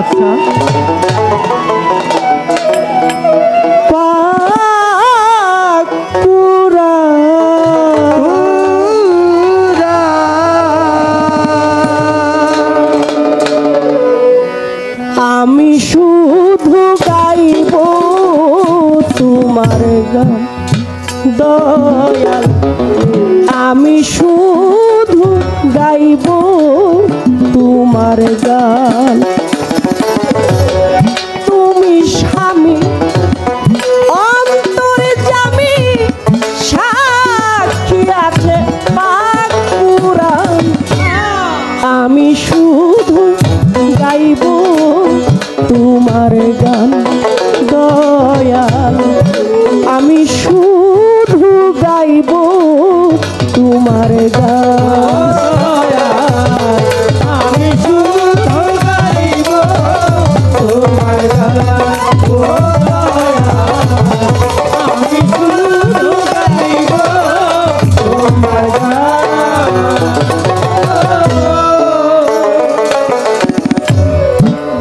আচ্ছা আমি শুধু গাইব তোমার গান দয়াল আমি শুধু গাইব তোমার গান তুমি স্বামী অন্তরে জামি সাক্ষী আছে পাক কুরআন আমি শুধু গাইব তোমার গান দয়াল আমি শুধু গাইব তোমার গান আমি শুধু গাইব তোমার গান আমি শুধু গাইব তোমার গান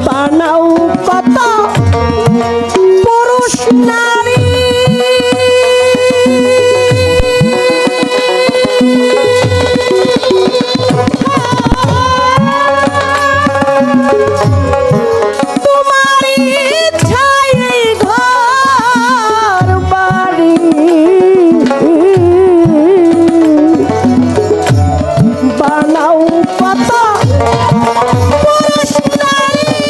বানাও কত পুরুষ নারী তোমারই ইচ্ছায় ঘর বাড়ি বানাও কত পুরুষ নারী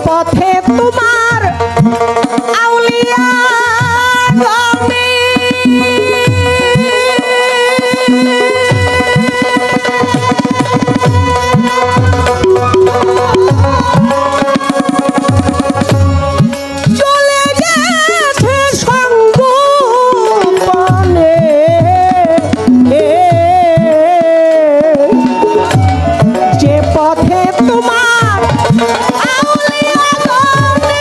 পথে তোমার আউলিয়া গমে চলে গেছে সঙ্গোপনে যে পথে তোমার আউলিয়া গমে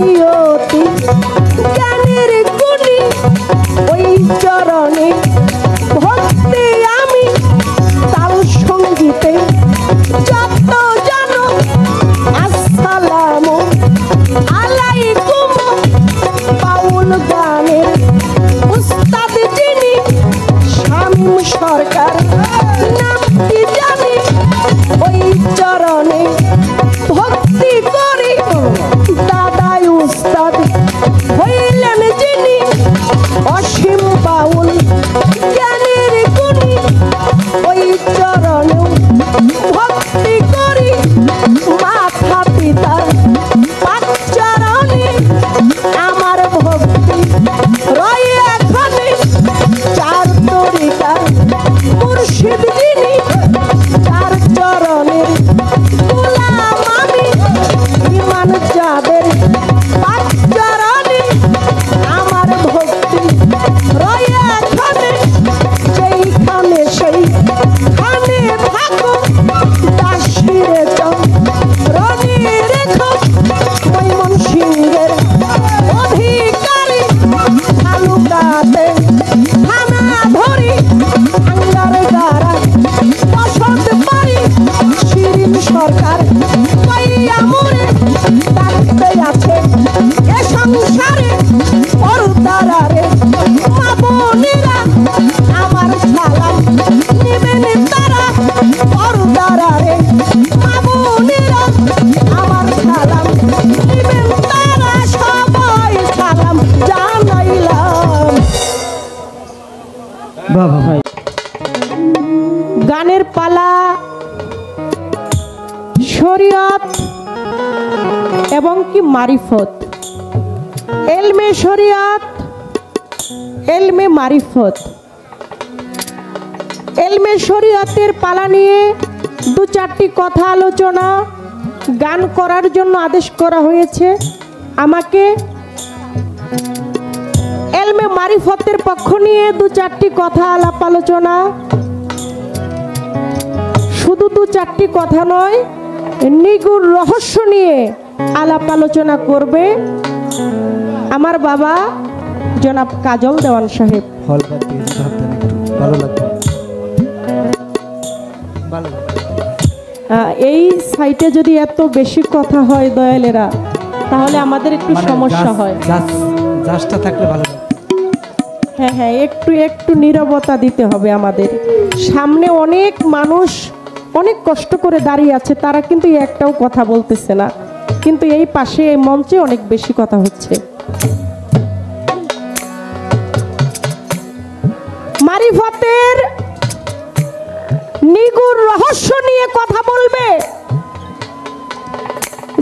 নিয়তি জ্ঞানের গুণী ওই চরণে ভক্তি আমি তাল সঙ্গীতে যত জানো আসসালামু আলাইকুম বাউল গানের উস্তাদ যিনি শামীম সরকার নামটি জানি ওই চরণে ভক্তি করি দাদাই উস্তাদ হইলেন যিনি অসীম বাউল জ্ঞানের গুণী ওই চরণে ভক্তি করি মাতা পিতার চরণে আমার ভক্তি রয়ে এখানে চার তরিকার মুর্শিদ যিনি চার চরণের গোলাম আমি ইমান যাদের পাঁচ চরণে আমার ভক্তি রয়ে এখানে সেইখানে সেইখানে থাকো দাসিরে রনি রেখো মৈমন সিংহের অধিকারী তালুকাতে থানা ধরি আঙ্গার গারা পছন্দ পারি শিরিন সরকার পাইয়া মোরে ডাকতে আছে এ সংসারে পরদারারে মা বোনেরা আমার সালাম নিবেন তারা পরদারারে মা বোনেরা আমার সালাম নিবেন তারা সবাই সালাম জানাইলাম। বাবা ভাই গানের পালা শরীয়ত এবং কি মারিফত এলমে শরীয়ত এলমে মারিফত এলমে শরীয়তের পালা নিয়ে দু চারটি কথা আলোচনা গান করার জন্য আদেশ করা হয়েছে আমাকে। এলমে মারিফতের পক্ষ নিয়ে দু চারটি কথা আলাপ আলোচনা, শুধু দু চারটি কথা নয়, নিগুড় রহস্য নিয়ে আলাপ আলোচনা করবে আমার বাবা জনাব কাজল দেওয়ান সাহেব। এই সাইটে যদি এত বেশি কথা হয় দয়ালেরা, তাহলে আমাদের একটু সমস্যা হয়। হ্যাঁ হ্যাঁ, একটু একটু নীরবতা দিতে হবে আমাদের। সামনে অনেক মানুষ অনেক কষ্ট করে দাঁড়িয়ে আছে, তারা কিন্তু একটাও কথা বলতেছে না, কিন্তু এই পাশে এই মঞ্চে অনেক বেশি কথা হচ্ছে। মারিফতের নিগুড় রহস্য নিয়ে কথা বলবে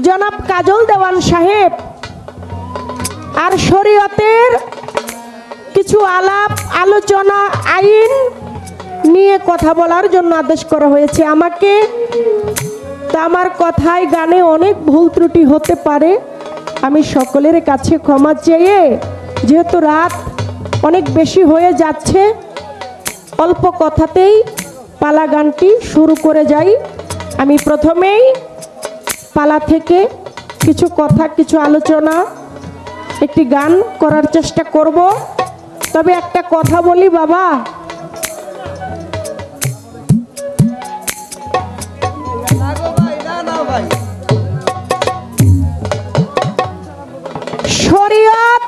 জনাব কাজল দেওয়ান সাহেব, আর শরীয়তের কিছু আলাপ আলোচনা আইন নিয়ে কথা বলার জন্য আদেশ করা হয়েছে আমাকে। তা আমার কথায় গানে অনেক ভুল ত্রুটি হতে পারে, আমি সকলের কাছে ক্ষমা চেয়ে, যেহেতু রাত অনেক বেশি হয়ে যাচ্ছে, অল্প কথাতেই পালা গানটি শুরু করে যাই। আমি প্রথমেই পালা থেকে কিছু কথা কিছু আলোচনা একটি গান করার চেষ্টা করব। তবে একটা কথা বলি বাবা, শরীয়ত,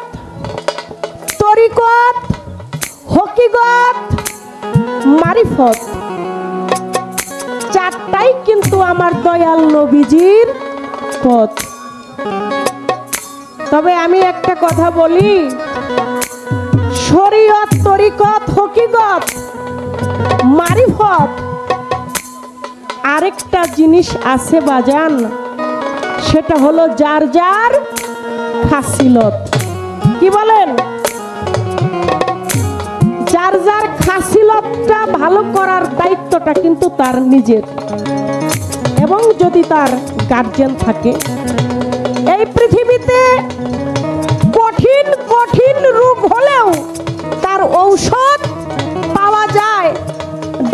তরিকত, হকিকত, মারিফত, চারটাই কিন্তু আমার দয়াল নবীজির পথ। তবে আমি একটা কথা বলি, শরীয়ত, তরিকত, হকিকত, মারিফত, আরেকটা জিনিস আছে বাজান, সেটা হলো যার যার খাসিলত। কি বলেন? যার যার খাসিলতটা ভালো করার দায়িত্বটা কিন্তু তার নিজের, এবং যদি তার গার্জিয়ান থাকে। এই পৃথিবীতে কঠিন কঠিন রোগ হলেও তার ঔষধ পাওয়া যায়,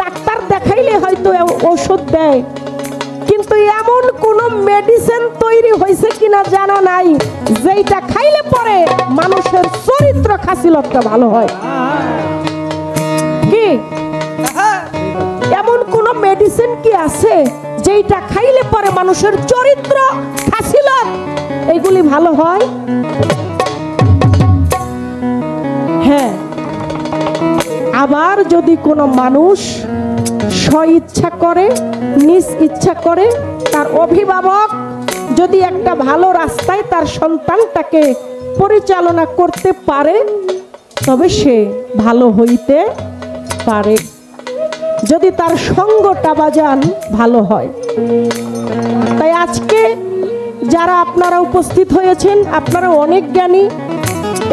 ডাক্তার দেখাইলে হয়তো ঔষধ দেয়, কিন্তু এমন কোনো মেডিসিন তৈরি হয়েছে কিনা জানা নাই যেটা খাইলে পরে মানুষের চরিত্র খাসিলতটা ভালো হয়। কি এমন কোন মেডিসিন কি আছে যেটা খাইলে পরে মানুষের চরিত্র খাসিলত এইগুলি ভালো হয়? হ্যাঁ। আবার যদি কোনো মানুষ স্ব ইচ্ছা করে, নিজ ইচ্ছা করে, তার অভিভাবক যদি একটা ভালো রাস্তায় তার সন্তানটাকে পরিচালনা করতে পারে, তবে সে ভালো হইতে পারে, যদি তার সঙ্গটা বাজান ভালো হয়। তাই আজকে যারা আপনারা উপস্থিত হয়েছেন, আপনারা অনেক জ্ঞানী।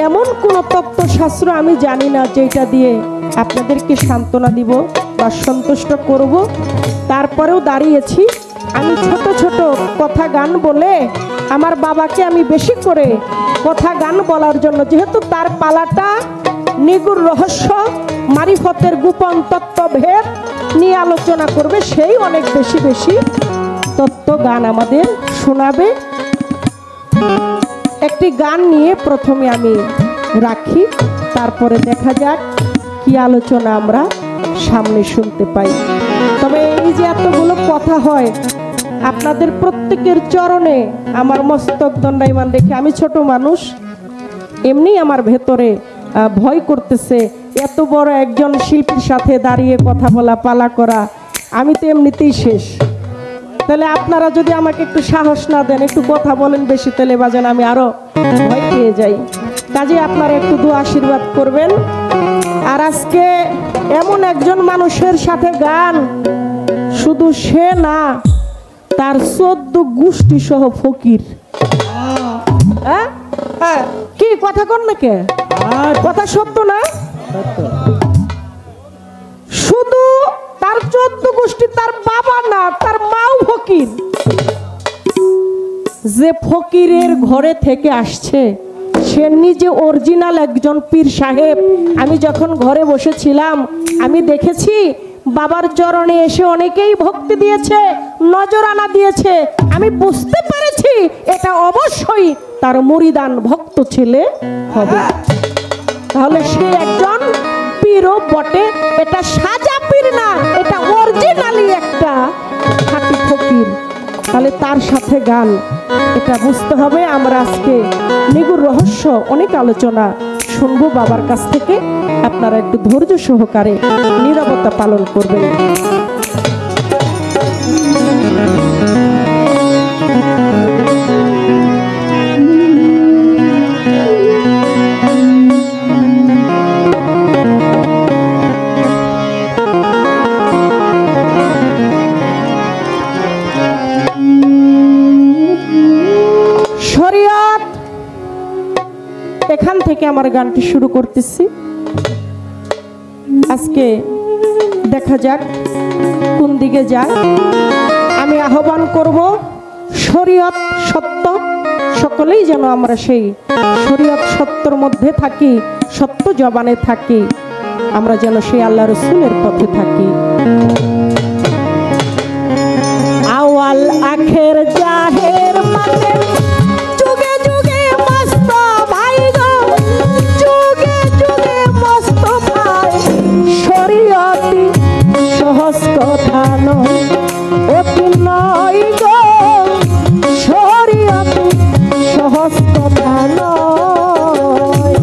এমন কোনো তত্ত্বশাস্ত্র আমি জানি না যেটা দিয়ে আপনাদেরকে সান্ত্বনা দিব বা সন্তুষ্ট করব। তারপরেও দাঁড়িয়েছি। আমি ছোট ছোট কথা গান বলে আমার বাবাকে আমি বেশি করে কথা গান বলার জন্য, যেহেতু তার পালাটা নিগুড় রহস্য মারিফতের গোপন তত্ত্বভেদ নিয়ে আলোচনা করবে, সেই অনেক বেশি বেশি তত্ত্ব গান আমাদের শোনাবে। একটি গান নিয়ে প্রথমে আমি রাখি, তারপরে দেখা যাক কি আলোচনা আমরা সামনে শুনতে পাই। তবে এই যে এতগুলো কথা হয়, আপনাদের প্রত্যেকের চরণে আমার মস্তক দণ্ডায়মান রেখে, আমি ছোট মানুষ, এমনি আমার ভেতরে ভয় করতেছে। এত বড় একজন শিল্পীর সাথে দাঁড়িয়ে কথা বলা, পালা করা, আমি তো এমনিতেই শেষ। তাহলে আপনারা যদি আমাকে একটু সাহস না দেন, একটু কথা বলেন বেশি, তাহলে বাজান আমি আরো ভয় পেয়ে যাই। কাজে আপনারা একটু দোয়া আশীর্বাদ করবেন। আর আজকে এমন একজন মানুষের সাথে গান, শুধু সে না, তার 14 গোষ্ঠী সহ ফকির। কি কথা কন না কে? কথা সত্য না? শুধু তার 14 গোষ্ঠী, তার বাবা না, তার মাও ফকির। যে ফকিরের ঘরে থেকে আসছে, সে নিজে অরিজিনাল একজন পীর সাহেব। আমি যখন ঘরে বসেছিলাম, আমি দেখেছি বাবার চরণে এসে অনেকেই ভক্তি দিয়েছে, নজরানা দিয়েছে। আমি বুঝতে পেরেছি এটা অবশ্যই তার মুরিদান ভক্ত ছেলে হবে। তাহলে সে একজন পীরও বটে। এটা সাজা পীর না, এটা অরিজিনালি একটা খাঁটি ফকির। তাহলে তার সাথে গান, এটা বুঝতে হবে। আমরা আজকে নিগুড় রহস্য অনেক আলোচনা শুনবো বাবার কাছ থেকে। আপনারা একটু ধৈর্য সহকারে নীরবতা পালন করবেন। এখান থেকে আমার গানটি শুরু করতেছি। আজকে দেখা যাক কোন দিকে যায়। আমি আহ্বান করব, শরীয়ত সত্য, সকলেই যেন আমরা সেই শরীয়ত সত্যর মধ্যে থাকি, সত্য জবানে থাকি, আমরা যেন সেই আল্লাহ রসুলের পথে থাকি। আওয়াল আখের জাহের মাঝে যুগে যুগে মস্ত ভাই গো, যুগে যুগে মস্ত ভাই। শরীয়তি সহজ কথা নয়, অতি নয় গো, শরীয়তি সহজ কথা নয়।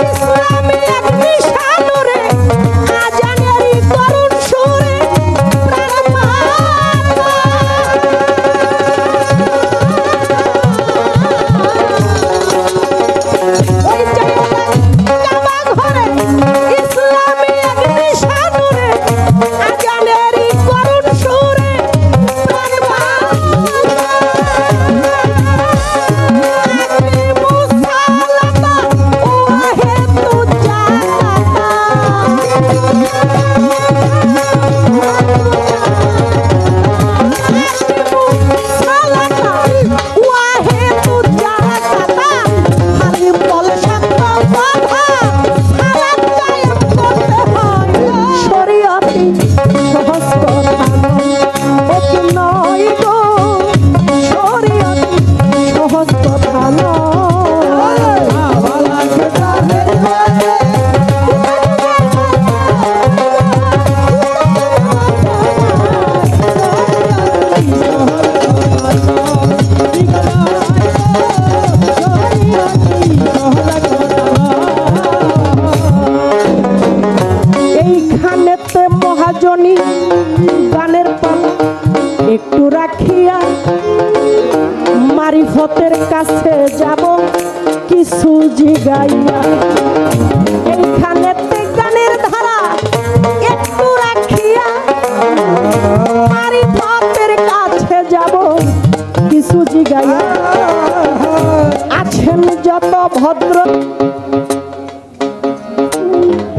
ইসলামী এক নিশানুরে আজানেরই করুণ সুরে প্রাণ মাতা। ওই জায়গা কাবা ঘরে ইসলামী এক নিশানুরে আজানেরই করুণ সুরে প্রাণ মাতা। এইখানেতে মহাজনী গানের পাল একটু রাখিয়া মারিফতের কাছে যাব কিছু জিগাইয়া। এইখানেতে গানের ধারা একটু রাখিয়া মারিফতের কাছে যাব কিছু জিগাইয়া। আছেন যত ভদ্র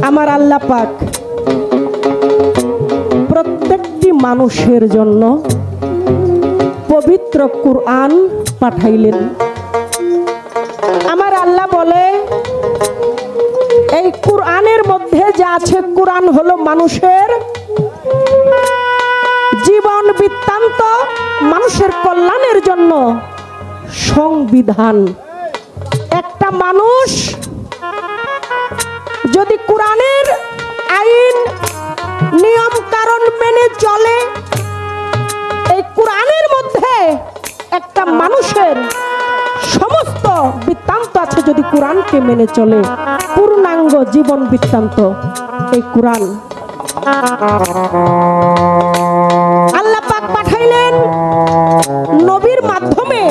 আমার আল্লাহ পাক প্রত্যেকটি মানুষের জন্য পবিত্র কুরআন পাঠাইলেন। আমার আল্লাহ বলে এই কুরআনের মধ্যে যা আছে, কুরআন হলো মানুষের জীবন বৃত্তান্ত, মানুষের কল্যাণের জন্য সংবিধান। একটা মানুষ যদি কুরআনের আইন নিয়ম কারণ মেনে চলে, এই কুরআনের মধ্যে একটা মানুষের সমস্ত বৃত্তান্ত আছে। যদি কুরআনকে মেনে চলে, পূর্ণাঙ্গ জীবন বৃত্তান্ত এই কুরআন। আল্লাহ পাক পাঠাইলেন নবীর মাধ্যমে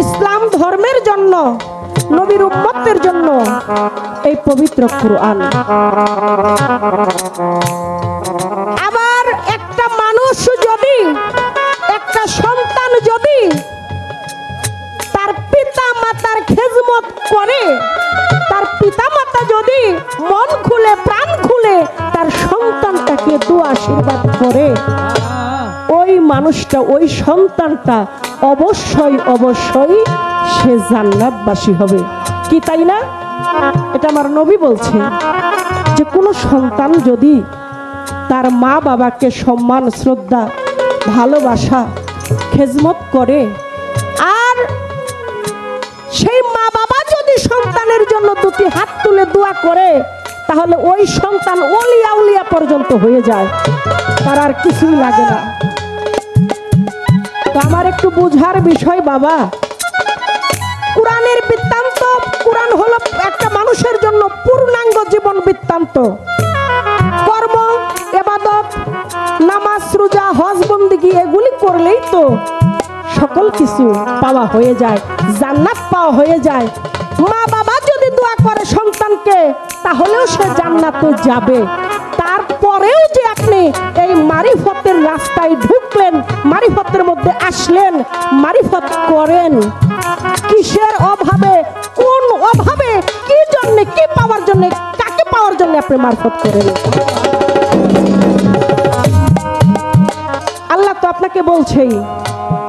ইসলাম ধর্মের জন্য, নবীর উম্মতের জন্য এই পবিত্র কুরআন। আবার একটা মানুষ যদি, একটা সন্তান যদি তার পিতা মাতার খেজমত করে, তার পিতা মাতা যদি মন খুলে প্রাণ খুলে তার সন্তানটাকে দোয়া আশীর্বাদ করে, ওই মানুষটা, ওই সন্তানটা অবশ্যই অবশ্যই সে জান্নাতবাসী হবে। কি তাই না? এটা আমার নবী বলছে যে কোনো সন্তান যদি তার মা বাবাকে সম্মান, শ্রদ্ধা, ভালোবাসা, খেজমত করে, আর সেই মা বাবা যদি সন্তানের জন্য দুটি হাত তুলে দোয়া করে, তাহলে ওই সন্তান ওলিয়া উলিয়া পর্যন্ত হয়ে যায়, তার আর কিছুই লাগে না। তো আমার একটু বুঝার বিষয় বাবা, কুরআনের বৃত্তান্ত, কুরআন হলো একটা মানুষের জন্য পূর্ণাঙ্গ জীবন বৃত্তান্ত। কর্ম, ইবাদত, নামাজ, রোজা, হজ, বন্দেগী এগুলি করলেই তো সকল কিছু পাওয়া হয়ে যায়, জান্নাত পাওয়া হয়ে যায়। মা বাবা যদি দোয়া করে সন্তানকে, তাহলেও সে জান্নাতে যাবে। তারপরেও যে আপনি এই মারিফতের রাস্তায় ঢুকলেন, মারিফতের মধ্যে আসলেন, মারিফত করেন, কিসের অভাবে, কোন অভাবে, কি জন্য, কি পাওয়ার জন্য, কাকে পাওয়ার জন্য আপনি মারিফত করেন? আল্লাহ তো আপনাকে বলছেই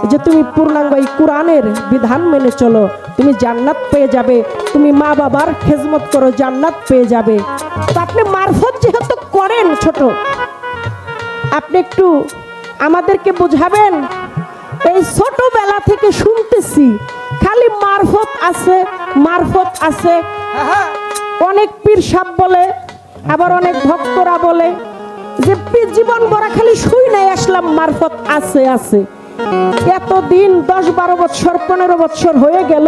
যে তুমি পূর্ণাঙ্গ এই কুরআনের বিধান মেনে চলো, তুমি জান্নাত পেয়ে যাবে। তুমি মা বাবার খেজমত করো, জান্নাত পেয়ে যাবে। তো আপনি মারফত যেহেতু করেন, ছোট, আপনি একটু আমাদেরকে বুঝাবেন। এই ছোটবেলা থেকে শুনতেছি খালি মারফত আছে, মারফত আছে। অনেক পীর সাহেব বলে, আবার অনেক ভক্তরা বলে যে জীবন ভরা খালি শুই নাই আসলাম মারফত আছে আছে। এতদিন 10-12 বছর 15 বছর হয়ে গেল,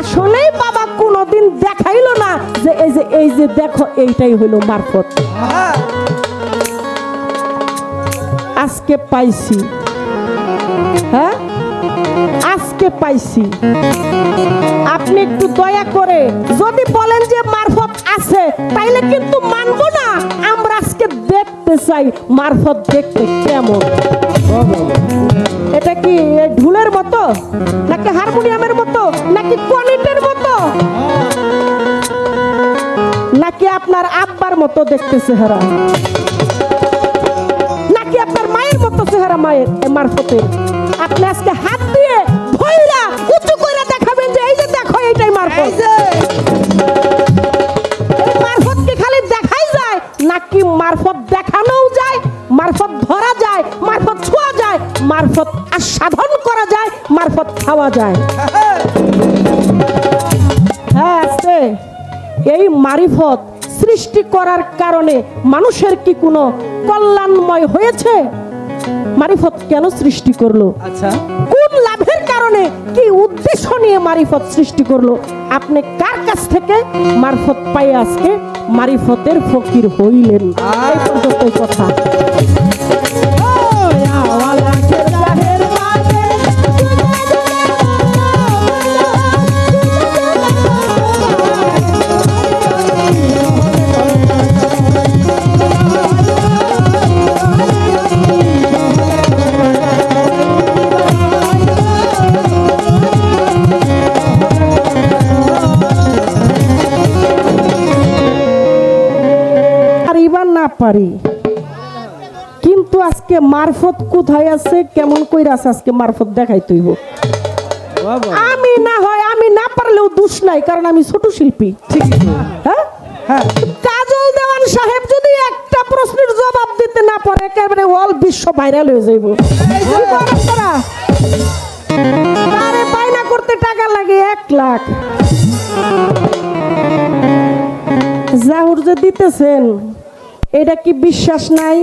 আসলেই বাবা কোনোদিন দেখাইলো না যে এই যে দেখো এইটাই হলো মারফত। আজকে পাইছি, হ্যাঁ আজকে পাইছি। আপনি একটু দয়া করে যদি বলেন যে মারফত আছে, তাইলে কিন্তু মানবো না। আমরা আজকে দেখতে চাই মারফত দেখতে কেমন। এটা কি ঢুলের মতো, নাকি হারমোনিয়ামের মতো, নাকি কনিটের মতো, নাকি আপনার আব্বার মতো দেখতে চেহারা, নাকি আপনার মায়ের মতো চেহারা? মায়ের মারফতের আপনি আজকে হাত দিয়ে ধইরা উঁচু করে দেখাবেন যে এই যে দেখো এইটাই মারফত। এই মারফত কি খালি দেখাই যায়, নাকি মারফত দেখানোও যায়, মারফত ধরা যায়, মারফত ছোঁয়া যায়, মারফত আস্বাদন করা যায়, মারফত খাওয়া যায়? হ্যাঁ আছে। এই মারিফত সৃষ্টি করার কারণে মানুষের কি কোনো কল্যাণময় হয়েছে? মারিফত কেন সৃষ্টি করলো? আচ্ছা, কোন লাভের কারণে, কি উদ্দেশ্য নিয়ে মারিফত সৃষ্টি করলো? আপনি কার কাছ থেকে মারফত পাই আজকে মারিফতের ফকির হইলেন? এই পর্যন্তই কথা। পারি, কিন্তু আজকে মারফত কোথায় আছে, কেমন কইরা আছে আজকে মারফত দেখাই তৈব। আমি না হয় আমি না পারলেও দোষ নাই, কারণ আমি ছোট শিল্পী। হ্যাঁ, কাজল দেওয়ান সাহেব যদি একটা প্রশ্নের জবাব দিতে না পারে, একেবারে অল বিশ্ব ভাইরাল হয়ে যাইব। তারে বায়না করতে টাকা লাগে 1 লাখ। জাহুর যে দিতেছেন, এটা কি বিশ্বাস নাই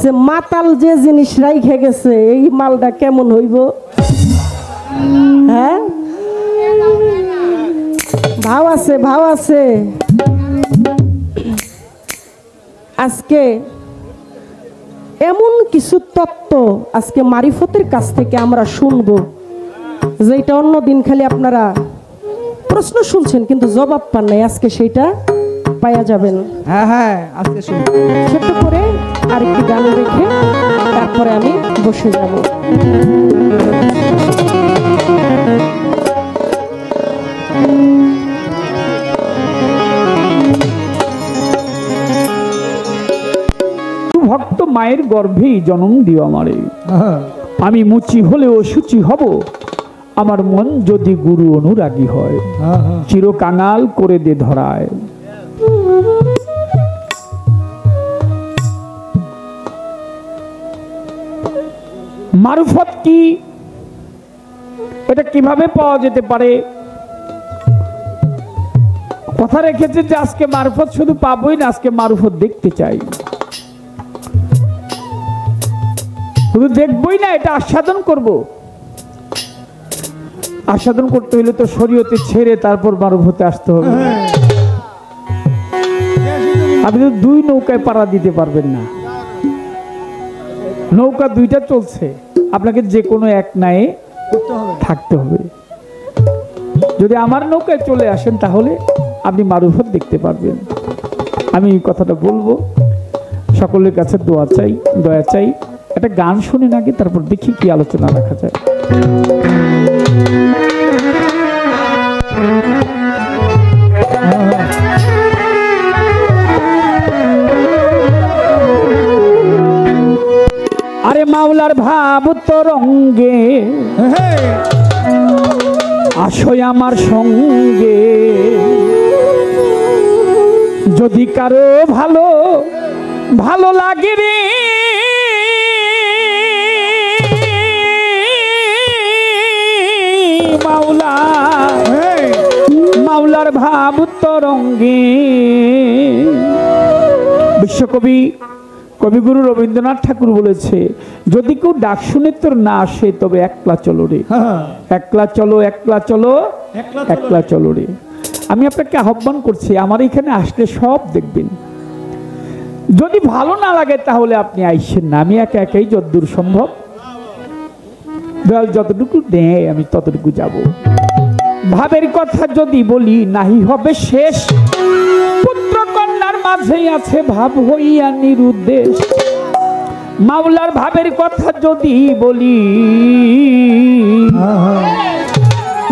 যে মাতাল যে জিনিস রাইখে গেছে এই মালটা কেমন হইব? হ্যাঁ, ভাব আছে, ভাব আছে। আজকে এমন কিছু তত্ত্ব আজকে মারিফতের কাছ থেকে আমরা শুনবো, যেটা অন্যদিন খালি আপনারা প্রশ্ন শুনছেন কিন্তু জবাব পান নাই, আজকে সেইটা পাওয়া যাবেন। হ্যাঁ হ্যাঁ, আজকে শুনুন। ছোট্ট করে আরেকটি গান রেখে তারপরে আমি বসে যাব। ভক্ত মায়ের গর্ভেই জন্ম দিও আমারে, আমি মুচি হলেও সুচি হব, আমার মন যদি গুরু অনুরাগী হয়, চির কাঙাল করে দে ধরায়। মারফত কি, এটা কিভাবে পাওয়া যেতে পারে? কথা রেখেছে যে আজকে মারফত শুধু পাবোই না, আজকে মারফত দেখতে চাই। শুধু দেখবই না, এটা আস্বাদন করব। আস্বাদন করতে হলে তো শরীয়তে ছেড়ে তারপর মারফতে আসতে হবে। আপনি তো 2 নৌকায় পাড়া দিতে পারবেন না, নৌকা 2টা চলছে, আপনাকে যে কোনো এক নায়ে থাকতে হবে। যদি আমার নৌকায় চলে আসেন তাহলে আপনি মারুফত দেখতে পারবেন। আমি এই কথাটা বলবো, সকলের কাছে দোয়া চাই, দয়া চাই। একটা গান শুনে নাকি তারপর দেখি কি আলোচনা রাখা যায়। আরে মাওলার ভাব তরঙ্গে আসো আমার সঙ্গে, যদি কারো ভালো ভালো লাগে রে মাওলা, মাওলার ভাব তরঙ্গে। বিশ্বকবি কবিগুরু রবীন্দ্রনাথ ঠাকুর বলেছে, যদি কেউ ডাক শুনে তোর না আসে তবে একলা চলো রে, একলা চলো, একলা চলো, একলা চলো রে। আমি আপনাকে আহ্বান করছি, আমার এখানে আসলে সব দেখবেন। যদি ভালো না লাগে তাহলে আপনি আইসেন না, আমি একা একাই যতদূর সম্ভব দয়াল যতটুকু দেয় আমি ততটুকু যাব। ভাবের কথা যদি বলি নাহি হবে শেষ, পুত্র কন্যার মাঝে আছে ভাব হইয়া নিরুদ্দেশ। মাওলার ভাবের কথা যদি বলি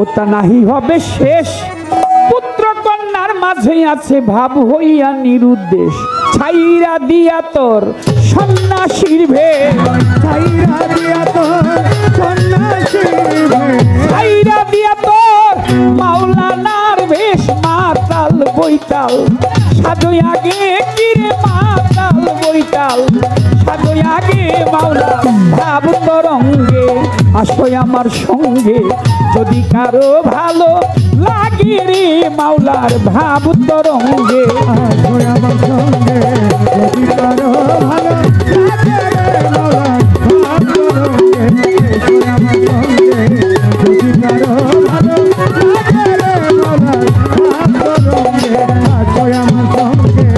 ওটা নাহি হবে শেষ, পুত্র কন্যার মাঝে আছে ভাব হইয়া নিরুদ্দেশ। ছাইরা দিয়া তোর সন্ন্যাসীর ভেষ, ছাইরা দিয়া তোর সন্ন্যাসীর ভেষ, ছাইরা দিয়া তোর মাওলানার বেশ। মাতাল বৈতাল সাজই আগে কিরে, মাতাল বৈতাল সাজই আগে মাওলা ভাব তরঙ্গে আসই আমার সঙ্গে। যদি কারো ভালো লাগে রে মাওলার ভাব তরঙ্গে, আসই আমার সঙ্গে। যদি কারো ভালো লাগে রে মাওলার ভাব তরঙ্গে, আসই আমার সঙ্গে। যদি কারো ভালো লাগে রে মাওলার ভাব তরঙ্গে, আসই আমার সঙ্গে।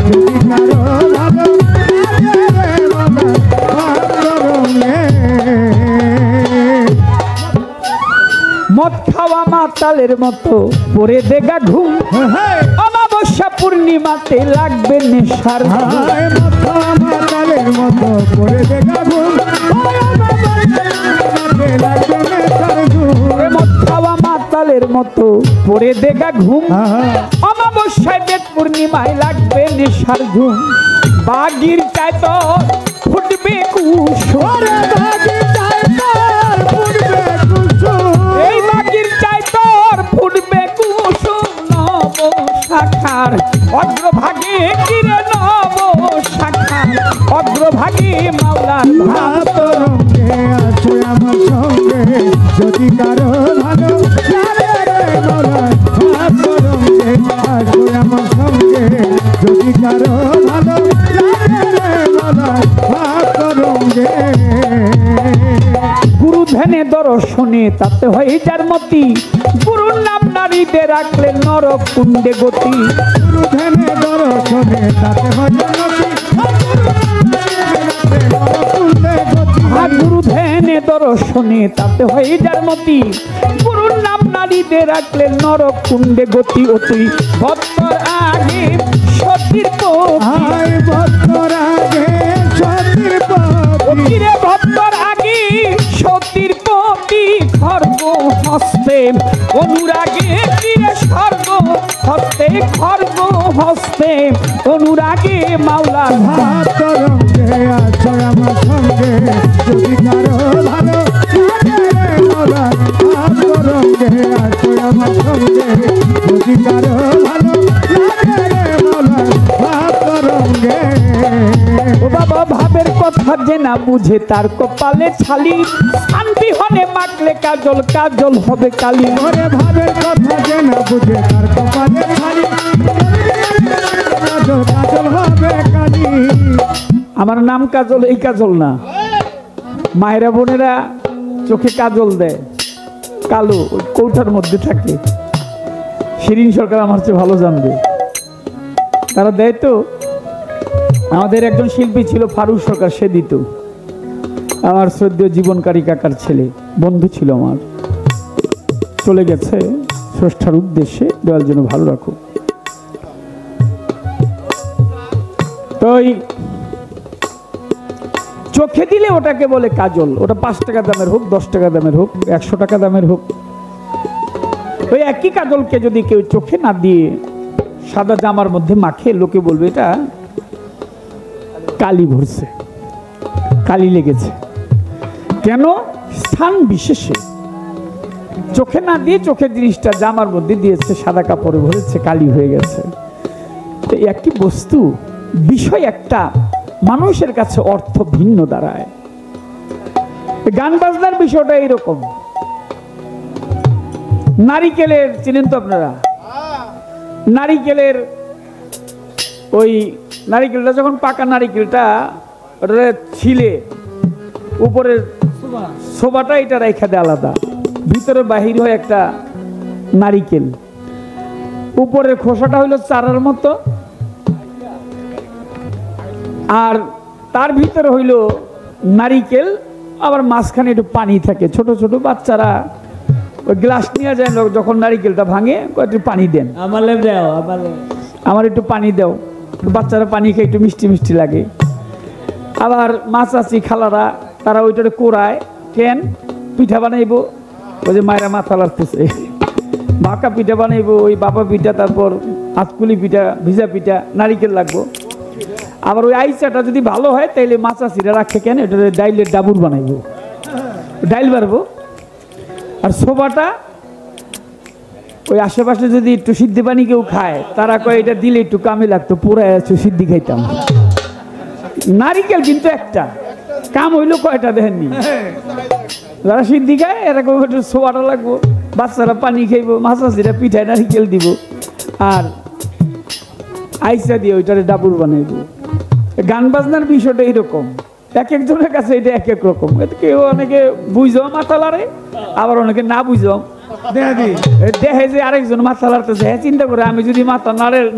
যদি কারো ভালো লাগে রে মাওলার ভাব তরঙ্গে। মদ খাওয়া মাতালের মতো পরে দেগা ঘুম, অমাবস্যা পূর্ণিমাতে লাগবে নেশার ঘুম। মাতালের মতো করে দেখা ঘুম, লাগবে নেশার ঘুম। মদ খাওয়া মাতালের মতো পরে দেগা ঘুম, অমাবস্যায় বেদ পূর্ণিমায় লাগবে নেশার ঘুম। বাগির চাই তো ফুটবে কুসুম, এই বাগির চাই তোর ফুটবে কুসুম। নব শাখার অগ্রভাগে কিরে, নব শাখার অগ্রভাগে মাওলার ভাব তরঙ্গে আসো আমার সঙ্গে। যদি কারো ভালো লাগে রে মাওলার ভাব তরঙ্গে, আসো আমার সঙ্গে। যদি কারো ভালো লাগে রে মাওলার ভাব তরঙ্গে। গুরু ধ্যানে দর্শনে তাতে হয় যার মতি, গুরুর নাম নারীদের রাখলে নরক কুণ্ডে গতি। গুরু ধ্যানে দর্শনে তাতে হয় উন্নতি, গুরু ধ্যানে দর্শনে তাতে হয় যার মতি, গুরুর নাম নারীদের রাখলে নরক কুণ্ডে গতি। অতি ভক্তর আগে সতীর পতি, আয় ভক্তর আগে সতীর পতি, অতিরে ভক্তর আগে সতীর পতি। খর্গ হস্তে অনুরাগে কিরে, স্বর্গ হস্তে খর্গ হস্তে অনুরাগে মাওলার ভাব তরঙ্গে আসো আমার সঙ্গে। যদি কারো ভালো লাগে রে মাওলার ভাব তরঙ্গে, আসো আমার সঙ্গে। যদি কারো ভালো লাগে রে মাওলার ভাব তরঙ্গে। ও বাবা, ভাবের কথা যে না বুঝে তার কপালে ছালি, শান্তি হনে মাখলে কাজল, কাজল হবে কালি। ওরে ভাবের কথা যে না বুঝে তার কপালে ছালি, কাজল কাজল হবে কালি। আমার নাম কাজল, এই কাজল না। মায়েরা বোনেরা চোখে কাজল দেয়, কালো ওই কৌটার মধ্যে থাকে। শিরিন সরকার আমার চেয়ে ভালো জানবে, তারা দেয় তো। আমাদের একজন শিল্পী ছিল ফারুক সরকার, সে দিত। আমার শ্রদ্ধেয় জীবনকারী কাকার ছেলে, বন্ধু ছিল আমার, চলে গেছে স্রষ্টার উদ্দেশ্যে, দয়াল যেন ভালো রাখো। তো চোখে দিলে ওটাকে বলে কাজল, ওটা 5 টাকা দামের হোক, 10 টাকা দামের হোক, 100 টাকা দামের হোক। ওই একই কাজলকে যদি কেউ চোখে না দিয়ে সাদা জামার মধ্যে মাখে, লোকে বলবে এটা কালি ভরছে, কালি লেগেছে। কেন? স্থান বিশেষে চোখে না দিয়ে চোখের জিনিসটা জামার মধ্যে দিয়েছে, সাদা কাপড়ে ভরেছে, কালি হয়ে গেছে। তো একই বস্তু, বিষয় একটা, মানুষের কাছে অর্থ ভিন্ন দাঁড়ায়। গান বাজনার বিষয়টা এইরকম। নারিকেলের, চিনেন তো আপনারা, নারিকেলের ওই নারিকেলটা যখন পাকা নারিকেলটা ওটা ছিলে উপরের শোভাটা এটা রেখা দেয় আলাদা, ভিতরে বাহির হয় একটা নারিকেল, উপরের খোসাটা হইলো চারার মতো, আর তার ভিতরে হইল নারিকেল, আবার মাঝখানে একটু পানি থাকে। ছোট ছোট বাচ্চারা ওই গ্লাস নিয়ে যায়, যখন নারিকেলটা ভাঙে একটু পানি দেন, আমার একটু পানি দাও, বাচ্চারা পানি খেয়ে একটু মিষ্টি মিষ্টি লাগে। আবার মাছ আছি খালারা, তারা ওইটারে কোরায়, কেন পিঠা বানাইবো, ওই যে মায়েরা মাথা লাগতেছে, বাঁকা পিঠা বানাইবো, ওই বাবা পিঠা, তারপর আতকুলি পিঠা, ভিজা পিঠা, নারিকেল লাগবো। আবার ওই আইসাটা যদি ভালো হয় তাইলে মাছ আছিরা রাখে, কেন এটা ডাইলের ডাবুর বানাইবো, ডাইল বাড়বো। আর সোবাটা ওই আশেপাশে যদি একটু সিদ্ধি পানি কেউ খায়, তারা কয় এটা দিলে একটু কামে লাগতো, পুরাই আছে সিদ্ধি খাইতাম। নারিকেল কিন্তু একটা, কাম হইলো কয়টা দেখেননি, যারা সিদ্ধি খায় এরা কই একটু সোবাটা লাগবো, বাচ্চারা পানি খাইবো, মাছ আছিরা পিঠায় নারিকেল দিব, আর আইসা দিয়ে ওইটারে ডাবুর বানাইবো। গান বাজনার বিষয়টা এরকম, এক একজনের কাছে এটা এক এক রকম। কেউ অনেকে বুঝাও মাথা লাড়ে, আবার অনেকে না বুঝাও দেখে যে আরেকজন মাথা লাড়তেছে, হ্যাঁ চিন্তা করে আমি যদি মাথা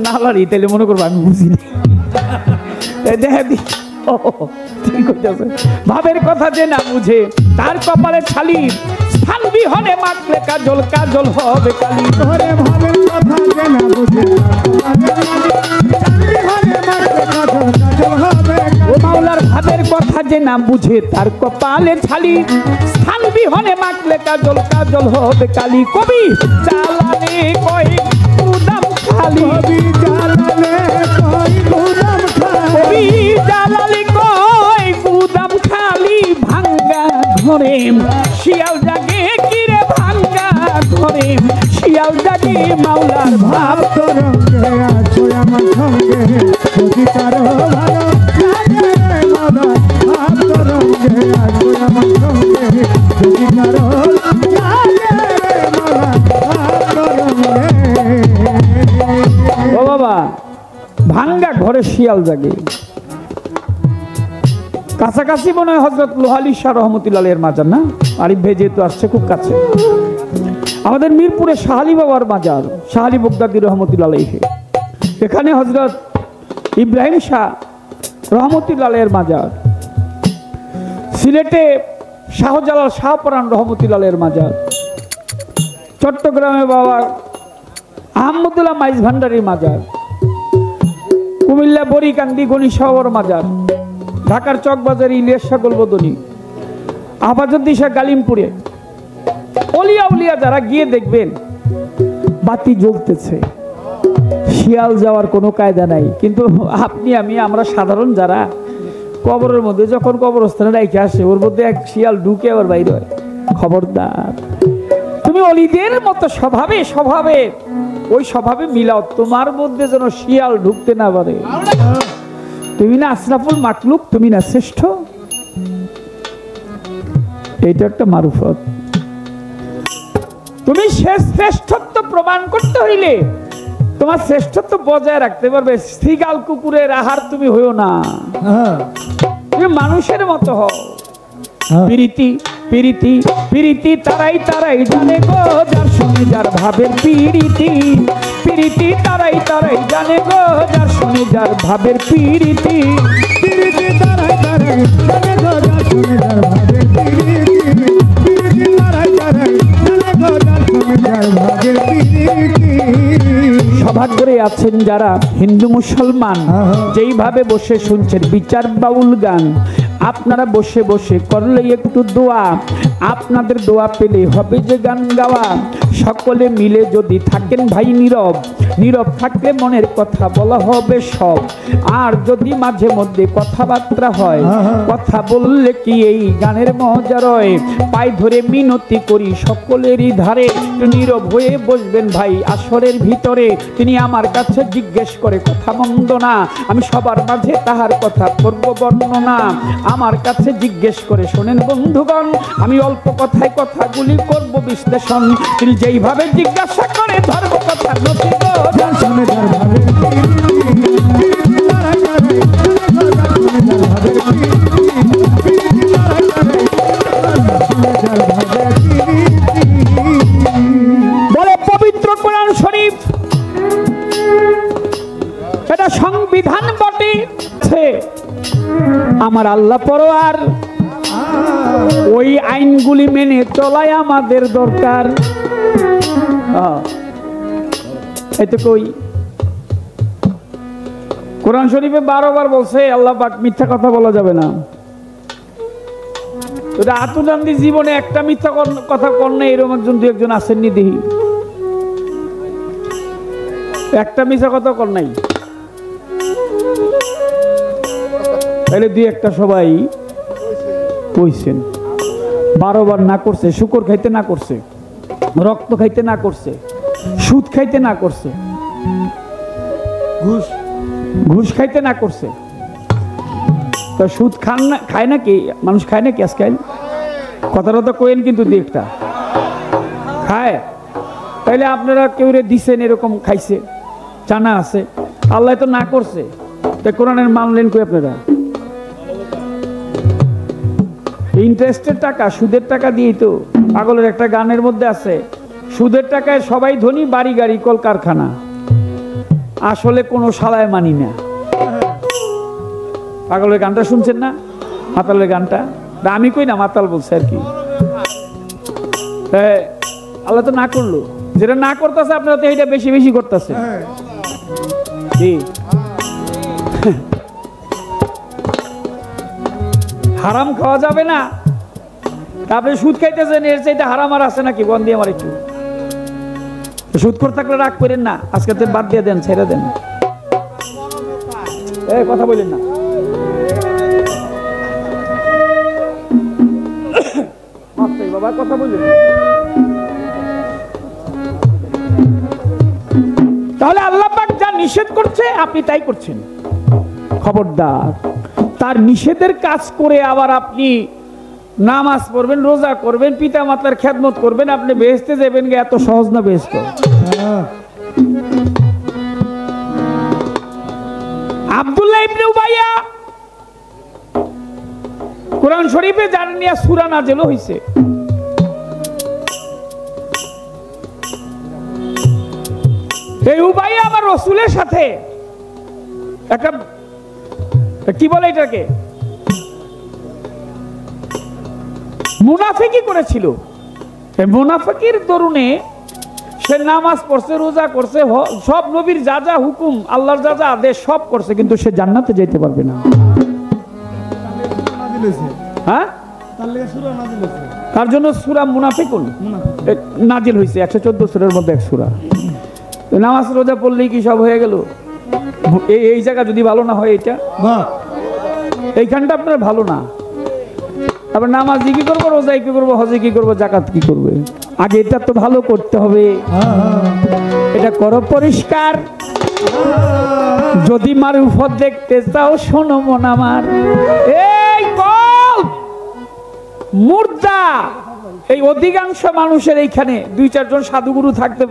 না লাড়ি তাহলে মনে করবো আমি বুঝি না, দেখে দি ঠিক হইতেছে। ভাবের কথা যে না বুঝে তার কপালে ছালি, স্থান বিহনে মাখলে কাজল, কাজল হবে কালি। ভাবের কথা যে না বুঝে ও মাওলার ভাবের কথা যে না বুঝে তার কপালে ছালি, স্থান বিহনে মাখলে কাজল, কাজল হবে কালি। কবি চালালে কয় উদাম খালি, কবি জালালে কয় উদাম খালি, ভাঙ্গা ঘরে শিয়াল জাগে, কিরে ভাঙ্গা ঘরে শিয়াল জাগে, মাওলার ভাব তরঙ্গে আছো আমার সঙ্গে, যদি কারো ভালো লাগে মাওলা, ভাব তরঙ্গে আছো আমার সঙ্গে, যদি কারো লাগে মাওলা, ভাব তরঙ্গে। ও বাবা, ভাঙ্গা ঘরে শিয়াল জাগে, কাছাকাছি মনে হয় হযরত লোহালি শাহ রহমতুল্লাহ এর মাজার না? আরিফ ভাই যেহেতু আসছে খুব কাছে, আমাদের মিরপুরে শাহ আলী বাবার মাজার, শাহ আলী বগদাদি রহমতুল্লাহ আলাইহি, এখানে হযরত ইব্রাহিম শাহ রহমতুল্লাহ এর মাজার, সিলেটে শাহজালাল শাহপরান রহমতুল্লাহ এর মাজার, চট্টগ্রামে বাবা আহমদুল্লাহ মাইজ ভান্ডারীর মাজার, কুমিল্লা বরিকান্দি গনি শাহর মাজার, ঢাকার চকবাজারে ইলিয়াস শাহ গোলবদনী, আফাজুদ্দিশা গালিমপুরে। অলিয়া উলিয়া যারা গিয়ে দেখবেন বাতি জ্বলতেছে, শিয়াল যাওয়ার কোনো কায়দা নাই। কিন্তু আপনি আমি আমরা সাধারণ যারা কবরের মধ্যে যখন কবরস্থানে রেখে আসে, ওর মধ্যে এক শিয়াল ঢুকে আবার বাইরে হয়, খবরদার। তুমি অলিদের মতো স্বভাবে স্বভাবে ওই স্বভাবে মিলাও, তোমার মধ্যে যেন শিয়াল ঢুকতে না পারে। তুমি না আশরাফুল মাকলুক, তুমি না শ্রেষ্ঠ, এইটা একটা মারুফত। তুমি শ্রেষ্ঠত্ব প্রমাণ করতে হইলে তোমার শ্রেষ্ঠত্ব বজায় রাখতে পারবে। শ্রীগাল কুকুরের আহার তুমি হইও না, তুমি মানুষের মতো হও। প্রীতি প্রীতি প্রীতি তারাই তারাই জানে গো, যার শুনে যার ভাবের প্রীতি, প্রীতি তারাই তারাই জানে গো, যার শুনে যার ভাবের প্রীতি, প্রীতি তারাই তারাই জানে গো, যার শুনে যার ভাবের প্রীতি, প্রীতি তারাই তারাই জানে গো, যার শুনে যার ভাবের প্রীতি। সভাগ্রে আছেন যারা হিন্দু মুসলমান, যেইভাবে বসে শুনছেন বিচার বাউল গান, আপনারা বসে বসে করলে একটু দোয়া, আপনাদের দোয়া পেলে হবে যে গান গাওয়া। সকলে মিলে যদি থাকেন ভাই নীরব, নীরব থাকলে মনের কথা বলা হবে সব। আর যদি মাঝে মধ্যে কথাবার্তা হয়, কথা বললে কি এই গানের মজা রয়। পায়ে ধরে মিনতি করি সকলেরই ধারে, নীরব হয়ে বসবেন ভাই আসরের ভিতরে। তিনি আমার কাছে জিজ্ঞেস করে কথা মন্দ না, আমি সবার মাঝে তাহার কথা করব বর্ণনা। আমার কাছে জিজ্ঞেস করে শোনেন বন্ধুগণ, আমি অল্প কথায় কথাগুলি করব বিশ্লেষণ। তিনি যেইভাবে জিজ্ঞাসা করে ধর্ম কথা নথি গো, যার শুনে যার ভাবের প্রীতি, প্রীতি তারাই তারাই জানে গো, যার শুনে যার ভাবের প্রীতি। এটা সংবিধান বটে, আমার আল্লাহ পরোয়ার, ওই আইনগুলি মেনে চলাই আমাদের দরকার। এই তো কই কোরআন শরীফে 12 বার বলছে আল্লাহ পাক মিথ্যা কথা বলা যাবে না। আতুল গান্ধী জীবনে একটা মিথ্যা কথা কন্যা এরকম একজন দু একজন আসেননি দেখি, একটা মিথ্যা কথা কর নাই, তাহলে দুই একটা সবাই কইছেন। 12 বার না করছে, শুকর খাইতে না করছে, রক্ত খাইতে না করছে, সুদ খাইতে না করছে, ঘুষ খাইতে না করছে। তো সুদ খায় নাকি মানুষ, খায় নাকি আজকাল? কথাটা তো কোয়েন কিন্তু দুই একটা খায়। তাইলে আপনারা কেউ দিছেন এরকম খাইছে, জানা আছে, আল্লাহ তো না করছে, তাই কোরআনের মানলেন কই আপনারা? ইন্টারেস্টের টাকা, সুদের টাকা দিয়েই তো পাগলের একটা গানের মধ্যে আছে, সুদের টাকায় সবাই ধনী, বাড়ি গাড়ি কল কারখানা, আসলে কোনো শালায় মানি না। পাগলের গানটা শুনছেন না, মাতালের গানটা? আমি কই না, মাতাল বলছে আর কি। আল্লাহ তো না করলো, যেটা না করতেছে আপনারা তো এইটা বেশি বেশি করতেছে। হারাম খাওয়া যাবে না, তারপরে সুদ খাইতেছেন, এর চাইতে হারাম আর আছে নাকি? বন্ধ দিয়ে আমার একটু সুদ করে থাকলে রাগ করেন না, আজকে তো বাদ দিয়ে দেন, ছেড়ে দেন, কথা বলেন না। বাবা কথা বললেন, তাহলে আল্লাহ পাক যা নিষেধ করছে আপনি তাই করছেন, খবরদার। তার নিষেধের কাজ করে আবার আপনি নামাজ পড়বেন, রোজা করবেন, পিতা মাতার খেদমত করবেন, আপনি বেহেশতে যাবেন, এত সহজ না বেহেশত। আব্দুল্লাহ ইবনে উবাইয়া কোরআন শরীফে যার নিয়ে সূরা নাযিল হইছে, এই উবাইয়া আমার রাসূলের সাথে একটা কি বলে এটাকে মুনাফিকি করেছিল। এই মুনাফিকির দরুনে সে নামাজ পড়ছে, রোজা করছে, সব নবীর যা যা হুকুম, আল্লাহর যা যা আদেশ সব করছে, কিন্তু সে জান্নাতে যেতে পারবে না। হ্যাঁ, তার জন্য সূরা মুনাফিকুন নাজিল হয়েছে, 114 সূরার মধ্যে এক সূরা। নামাজ রোজা পড়লেই কি সব হয়ে গেল? এই জায়গা যদি ভালো না হয়, এটা এইখানটা আপনার ভালো না, আবার নামাজ কি করবো, রোজা কি করবো, হজে কি করবো, জাকাত কি করবে, আগে এটা তো ভালো করতে হবে। এটা করো পরিষ্কার। যদি মারুফত দেখতে চাও শোনো মন আমার, এই কল মুর্দা, এই অধিকাংশ মানুষের এইখানে 2-4 জন সাধুগুরু থাকতে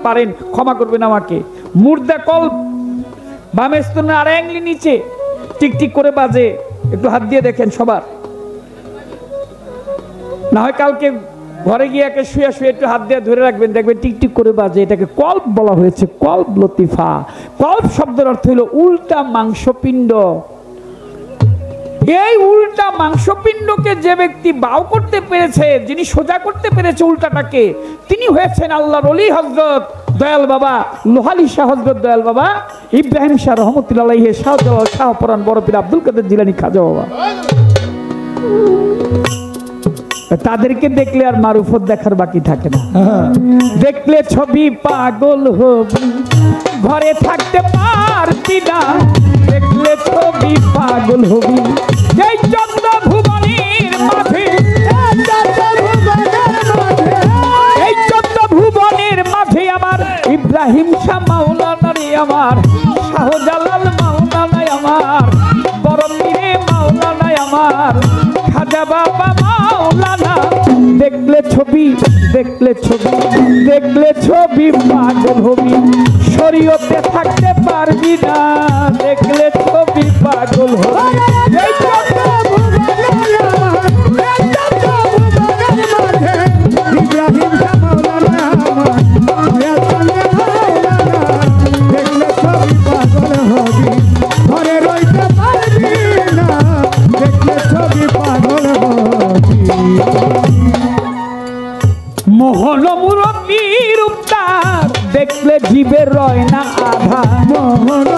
পারেন, ক্ষমা করবেন আমাকে। মুর্দা কল বামে স্তনে আর অ্যাংলি নিচে টিকটিক করে বাজে, একটু হাত দিয়ে দেখেন সবার, না হয় কালকে ঘরে গিয়ে একে শুয়ে শুয়ে একটু হাত দিয়ে ধরে রাখবেন, দেখবেন টিকটিক করে বাজে। এটাকে কল্প বলা হয়েছে, কল্প লতিফা। কল্প শব্দের অর্থ হলো উল্টা মাংসপিণ্ড। এই উল্টা মাংসপিণ্ডকে যে ব্যক্তি বাউ করতে পেরেছে, যিনি সোজা করতে পেরেছে উল্টাটাকে, তিনি হয়েছেন আল্লাহর ওলি হযরত দয়াল বাবা লোহালি শাহ, হযরত দয়াল বাবা ইব্রাহিম শাহ রহমতুল্লাহ আলাইহি, শাহজালাল শাহ পরান বড় পীর আব্দুল কাদের জিলানী খাজা বাবা। তাদেরকে দেখলে আর মারুফত দেখার বাকি থাকে না। দেখলে ছবি পাগল হবি, ঘরে থাকতে পারবি না। দেখলে ছবি পাগল হবি, এই চন্দ্র ভুবনের মাঝে, এই চন্দ্র ভুবনের মাঝে আমার ইব্রাহিম শাহ মাওলানা রে, আমার শাহজালাল মাওলানা, আমার বড় পীরে মাওলানা, আমার খাজা বাবা মাওলানা। দেখলে ছবি, দেখলে ছবি, দেখলে ছবি পাগল হবি, শরীয়তে থাকতে পারবি না। দেখলে ছবি পাগল হবি, এই ইব্রাহিম মোহন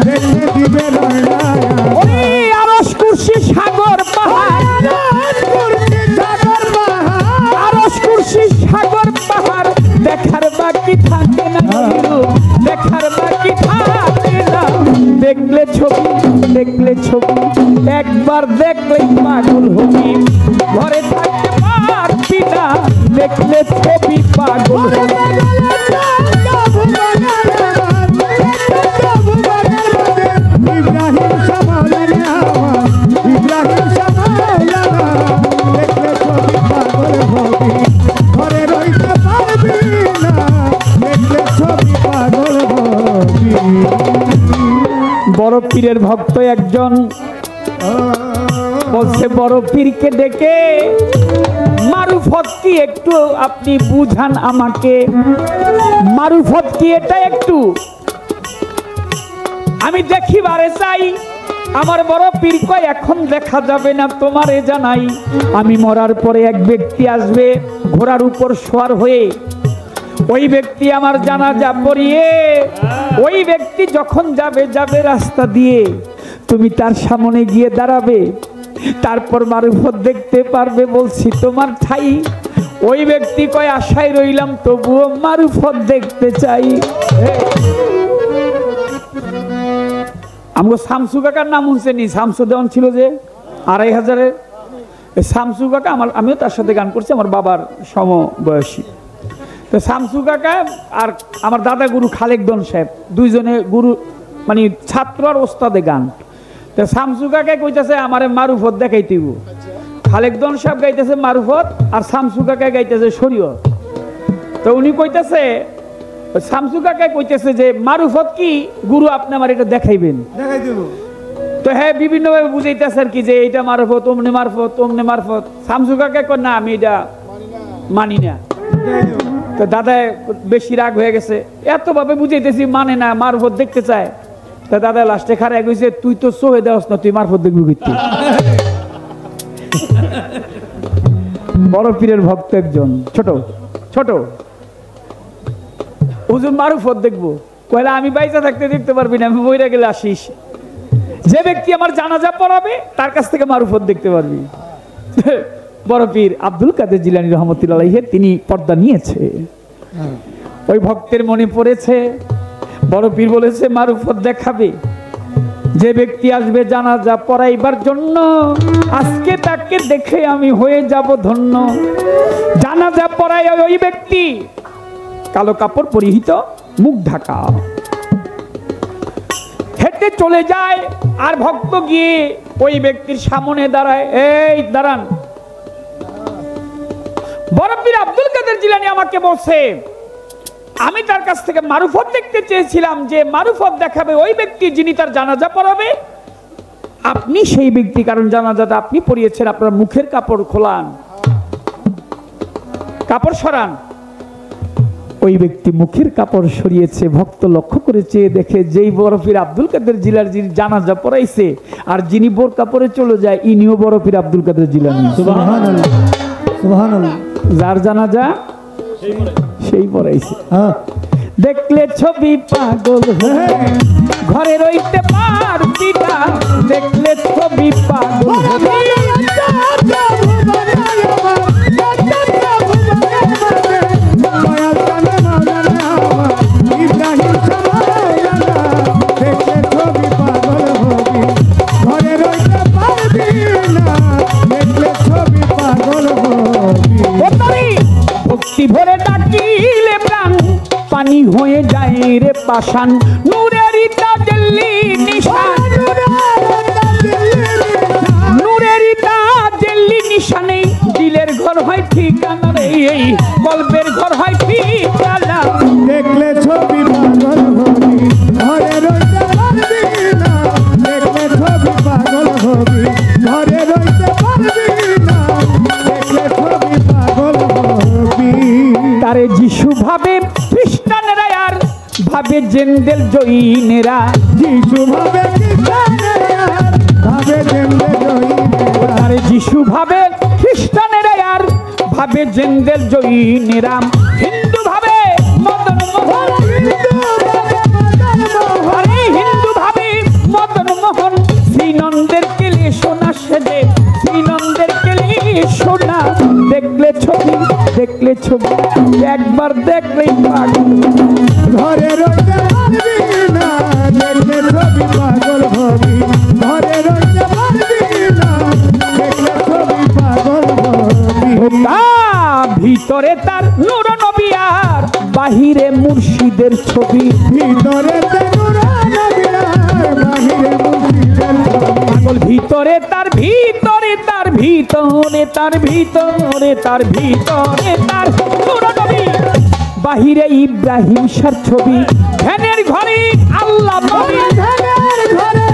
দেখলে দিবে ওই আরশ কুরসি সাগর পাহাড়, আরশ কুরসি সাগর পাহাড় দেখার বাকি থাকে না, দেখার বাকি থাকে না। দেখলে ছবি, দেখলে ছবি, একবার দেখলেই পাগল হবি, ঘরে থাকতে পারবি না, দেখলে ছবি পাগল হবি। ইব্রাহিম সামালানা ইব্রাহিম সামালানা দেখলে ছবি পাগল হবি, ঘরে রইতে পারবি না, দেখলে ছবি পাগল হবি। বড় পীরের ভক্ত একজন বলছে, বড় পীরকে ডেকে মারুফত কি একটু আপনি বুঝান আমাকে, মারুফত কি এটা একটু আমি দেখিবারে চাই। আমার বড় পীর কয় এখন দেখা যাবে না, তোমারে জানাই আমি মরার পরে এক ব্যক্তি আসবে ঘোড়ার উপর সওয়ার হয়ে, ওই ব্যক্তি আমার জানাজা পড়িয়ে, ওই ব্যক্তি যখন যাবে যাবে রাস্তা দিয়ে, তুমি তার সামনে গিয়ে দাঁড়াবে, তারপর মারুফত দেখতে পারবে। বলছি তোমার ঠাই, ওই ব্যক্তি কয় আশায় রইলাম তবুও মারুফত দেখতে চাই। আমগো শামসু কাকার নাম শুনছেনি, শামসু দেওয়ান ছিল যে ২৫০০-এর শামসু কাকা, আমিও তার সাথে গান করছি, আমার বাবার সমবয়সী। তো শামসু কাকা আর আমার দাদা গুরু খালেকদন সাহেব দুইজনে গুরু মানে ছাত্র আর ওস্তাদে গান। তো শামসু কাকা কইতেছে আমারে মারুফত দেখাইতেইব, খালেকদন সাহেব গাইতেছে মারুফত আর শামসু কাকা গাইতেছে শরীয়ত। তো উনি কইতেছে, শামসু কাকা কইতেছে যে মারুফত কি গুরু আপনি আমার এটা দেখাইবেন, দেখাই দেব। তো হ্যাঁ বিভিন্নভাবে বুঝাইতেছে আর কি যে এইটা মারফত, অমনে মারফত, অমনে মারফত। শামসু কাকা কয় না আমি এটা মানি না। তো দাদা বেশি রাগ হয়ে গেছে, এতভাবে বুঝাইতেছি মানে না, মারফত দেখতে চায়। তা দাদা লাস্টে খারাপ গেছে, তুই তো সোহে দেওয়াস না, তুই মারফত দেখবি করতে। বড় পীরের ভক্ত একজন ছোট ছোট হুজুর মারফত দেখবো, কয়লা আমি বাইচা থাকতে দেখতে পারবি না, আমি মইরা গেলে আসিস। যে ব্যক্তি আমার জানাজা পড়াবে তার কাছ থেকে মারফত দেখতে পারবি। বড় পীর আব্দুল কাদের জিলানী রহমতুল্লাহ আলাইহি তিনি পর্দা নিয়েছে। ওই ভক্তের মনে পড়েছে, বড় পীর বলেছে মারফত দেখাবে, যে ব্যক্তি আসবে জানাজা পড়াইবার জন্য, আজকে তাকে দেখে আমি হয়ে যাব ধন্য। জানাজা পড়াই ওই ব্যক্তি কালো কাপড় পরিহিত, মুখ ঢাকা, হেঁটে চলে যায়। আর ভক্ত গিয়ে ওই ব্যক্তির সামনে দাঁড়ায়, এই দাঁড়ান। বড় পীর আব্দুল কাদের জিলানী আমাকে বলছে, আমি তার কাছ থেকে মারুফত দেখতে চেয়েছিলাম, যে মারুফত দেখাবে ওই ব্যক্তি যিনি তার জানাজা পড়াবে। আপনি সেই ব্যক্তি, কারণ জানাজাটা আপনি পড়িয়েছেন, আপনার মুখের কাপড় খোলান, কাপড় সরান। ওই ব্যক্তি মুখের কাপড় সরিয়েছে, ভক্ত লক্ষ্য করেছে, দেখে যেই বড় পীর আব্দুল কাদের জিলানী জানাজা পড়াইছে আর যিনি বোরকা পরে চলে যায়, ইনিও বড় পীর আব্দুল কাদের জিলানী। সুবহানাল্লাহ সুবহানাল্লাহ। যার জানাজা সেই পড়াইছে। দেখলে ছবি পাগল হয়ে ঘরে রইতে পারবি না, দেখলে ছবি পাগল ভক্তি ভরে ডাকিলে প্রাণ পানি হয়ে যায় রে পাষাণ, নূরেরই তাজল্লি নিশান, নূরেরই তাজল্লি নিশানে দিলের ঘর হয় ঠিকানা রে, এই কল্পের ঘর হয় ঠিকানা। দেখলে ছবি পাগল হবি, ঘরে রইতে পারবি না, দেখলে ছবি পাগল হবি, ঘরে রইতে পারবি না, দেখলে ছবি পাগল হবি। তারে যিশু ভাবে খ্রিস্টানেরা আর ভাবে জেন্দেল জৈনেরা, যিশু ভাবে খ্রিস্টানেরা ভাবে জেন্দেল জৈনেরা, তারে যিশু ভাবে খ্রিস্টানেরা আর ভাবে জেন্দেল জৈনেরা, হিন্দু ভাবে মদন মোহন, আরে হিন্দু ভাবে মদন মোহন, শ্রীনন্দের কেলে সোনা সেজে, শ্রীনন্দের কেলে সোনা। দেখলে ছবি, দেখলে ছবি, একবার দেখলেই পাগল। ঘরে রইতে পারবি না, দেখলে ছবি পাগল হবি। ঘরে রইতে পারবি না, দেখলে ছবি পাগল হবি। ভিতরে তার নূর নবী আর বাহিরে মুর্শিদের ছবি। ভিতরে নূর নবী আর বাহিরে মুর্শিদের ছবি। পাগল ভিতরে তার, ভিতরে তার, ভিতরে তার, ভিতরে তার, ভিতরে তার নূর নবী, বাহিরে ইব্রাহিম শাহর ছবি। ধ্যানের ঘরে আল্লাহ পাবি, ধ্যানের ঘরে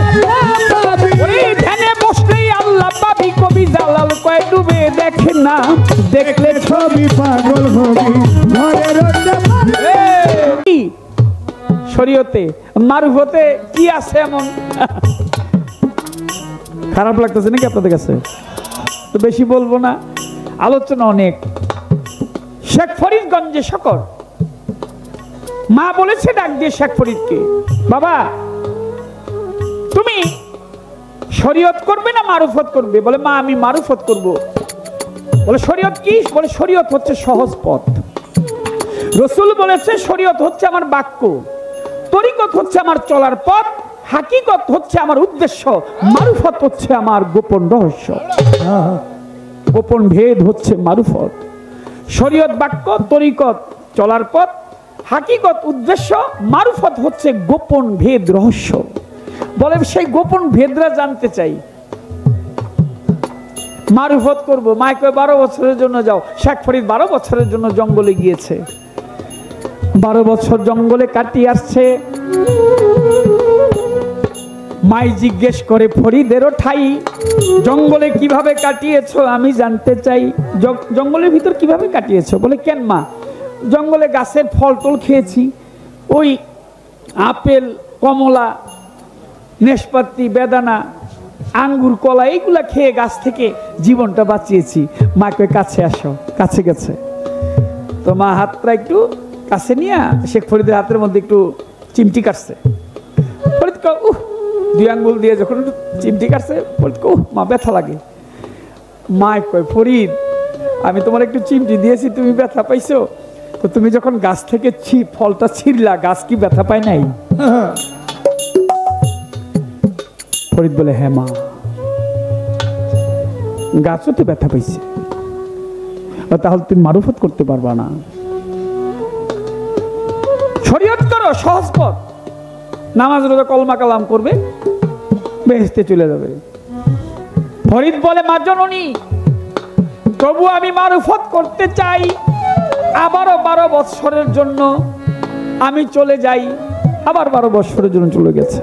আল্লাহ পাবি। ওই ধ্যানে বসলেই আল্লাহ পাবি। কবি জালাল কয় ডুবে দেখে না, দেখলে ছবি পাগল হবি। ঘরে রইতে পারবি। এই শরীয়তে মারুফতে কি আছে এমন? খারাপ লাগতেছে নাকি আপনাদের কাছে? তো বেশি বলবো না, আলোচনা অনেক। শেখ ফরিদগঞ্জে শকর মা বলেছে ডাক দিয়ে শেখ ফরিদকে, বাবা তুমি শরীয়ত করবে না মারুফত করবে? বলে মা আমি মারুফত করব। বলে শরীয়ত কি? বলে শরীয়ত হচ্ছে সহজ পথ। রসুল বলেছে শরীয়ত হচ্ছে আমার বাক্য, তরিকত হচ্ছে আমার চলার পথ, হাকিকত হচ্ছে আমার উদ্দেশ্য, মারুফত হচ্ছে আমার গোপন রহস্য। গোপন ভেদ হচ্ছে মারুফত। শরীয়ত বাক্য, তরিকত চলার পথ, হাকিকত উদ্দেশ্য, মারুফত হচ্ছে গোপন ভেদ রহস্য। বলে সেই গোপন ভেদরা জানতে চাই, মারুফত করব। মায় কয় 12 বছরের জন্য যাও। শেখ ফরিদ 12 বছরের জন্য জঙ্গলে গিয়েছে। 12 বছর জঙ্গলে কাটিয়ে আসছে। মাই জিজ্ঞেস করে ফরিদেরও ঠাই, জঙ্গলে কিভাবে কাটিয়েছো আমি জানতে চাই। জঙ্গলের ভিতর কিভাবে কাটিয়েছো? বলে কেন মা? জঙ্গলে গাছের ফল টল খেয়েছি, ওই আপেল, কমলা, নেশপাতি, বেদানা, আঙ্গুর, কলা এইগুলা খেয়ে গাছ থেকে জীবনটা বাঁচিয়েছি। মা কয়ে কাছে আসো। কাছে গেছে তো মা হাতটা একটু কাছে নিয়ে শেখ ফরিদের হাতের মধ্যে একটু চিমটি কাটছে। ফরিদ কয় উহ, 2 আঙ্গুল দিয়ে যখন চিমটি কাটছে, ফরিদ কয় উহ মা ব্যথা লাগে। মা কয় ফরিদ আমি তোমার একটু চিমটি দিয়েছি, তুমি ব্যথা পাইছো? তো তুমি যখন গাছ থেকে ফলটা ছিঁড়লা, গাছ কি ব্যথা পায় নাই? ফরিদ বলে হ্যাঁ মা, গাছও তো ব্যথা পাইছে। তাহলে তুমি মারুফত করতে পারবা না। শরীয়ত করো, সহজ পথ, নামাজ রোজা কলমা কালাম করবে, বেহেশতে চলে যাবে। ফরিদ বলে মা জননী তবু আমি মারুফত করতে চাই, আবারও 12 বছরের জন্য আমি চলে যাই। আবার 12 বছরের জন্য চলে গেছে।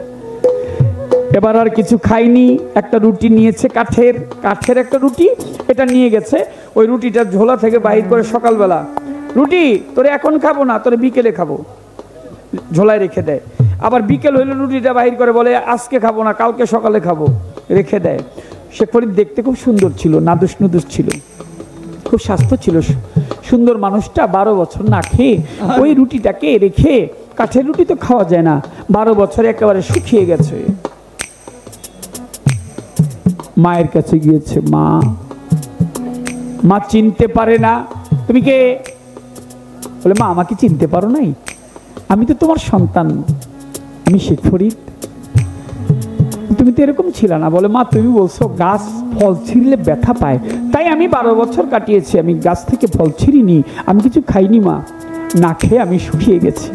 এবার আর কিছু খাইনি, একটা রুটি নিয়েছে, কাঠের একটা রুটি, এটা নিয়ে গেছে। ওই রুটিটা ঝোলা থেকে বাহির করে সকালবেলা, রুটি তোরে এখন খাবো না, তোরে বিকেলে খাবো, ঝোলায় রেখে দেয়। আবার বিকেল হইলে রুটিটা বাহির করে বলে আজকে খাবো না, কালকে সকালে খাবো, রেখে দেয়। শেখ ফরিদ দেখতে খুব সুন্দর ছিল, নাদুস নুদুস ছিল, খুব স্বাস্থ্য ছিল, সুন্দর মানুষটা 12 বছর না খেয়ে ওই রুটিটাকে রেখে, কাঠের রুটি তো খাওয়া যায় না, 12 বছরে একেবারে শুকিয়ে গেছে। মায়ের কাছে গিয়েছে, মা চিনতে পারে না। তুমি কে? বলে মা আমাকে চিনতে পারো নাই? আমি তো তোমার সন্তান, আমি শেখ ফরিদ। তুমি তো এরকম ছিল না। বলে মা তুমি বলছো গাছ ফল ছিঁড়লে ব্যথা পায়, তাই আমি 12 বছর কাটিয়েছি, আমি গাছ থেকে ফল ছিঁড়িনি, আমি কিছু খাইনি মা, না খেয়ে আমি শুকিয়ে গেছি।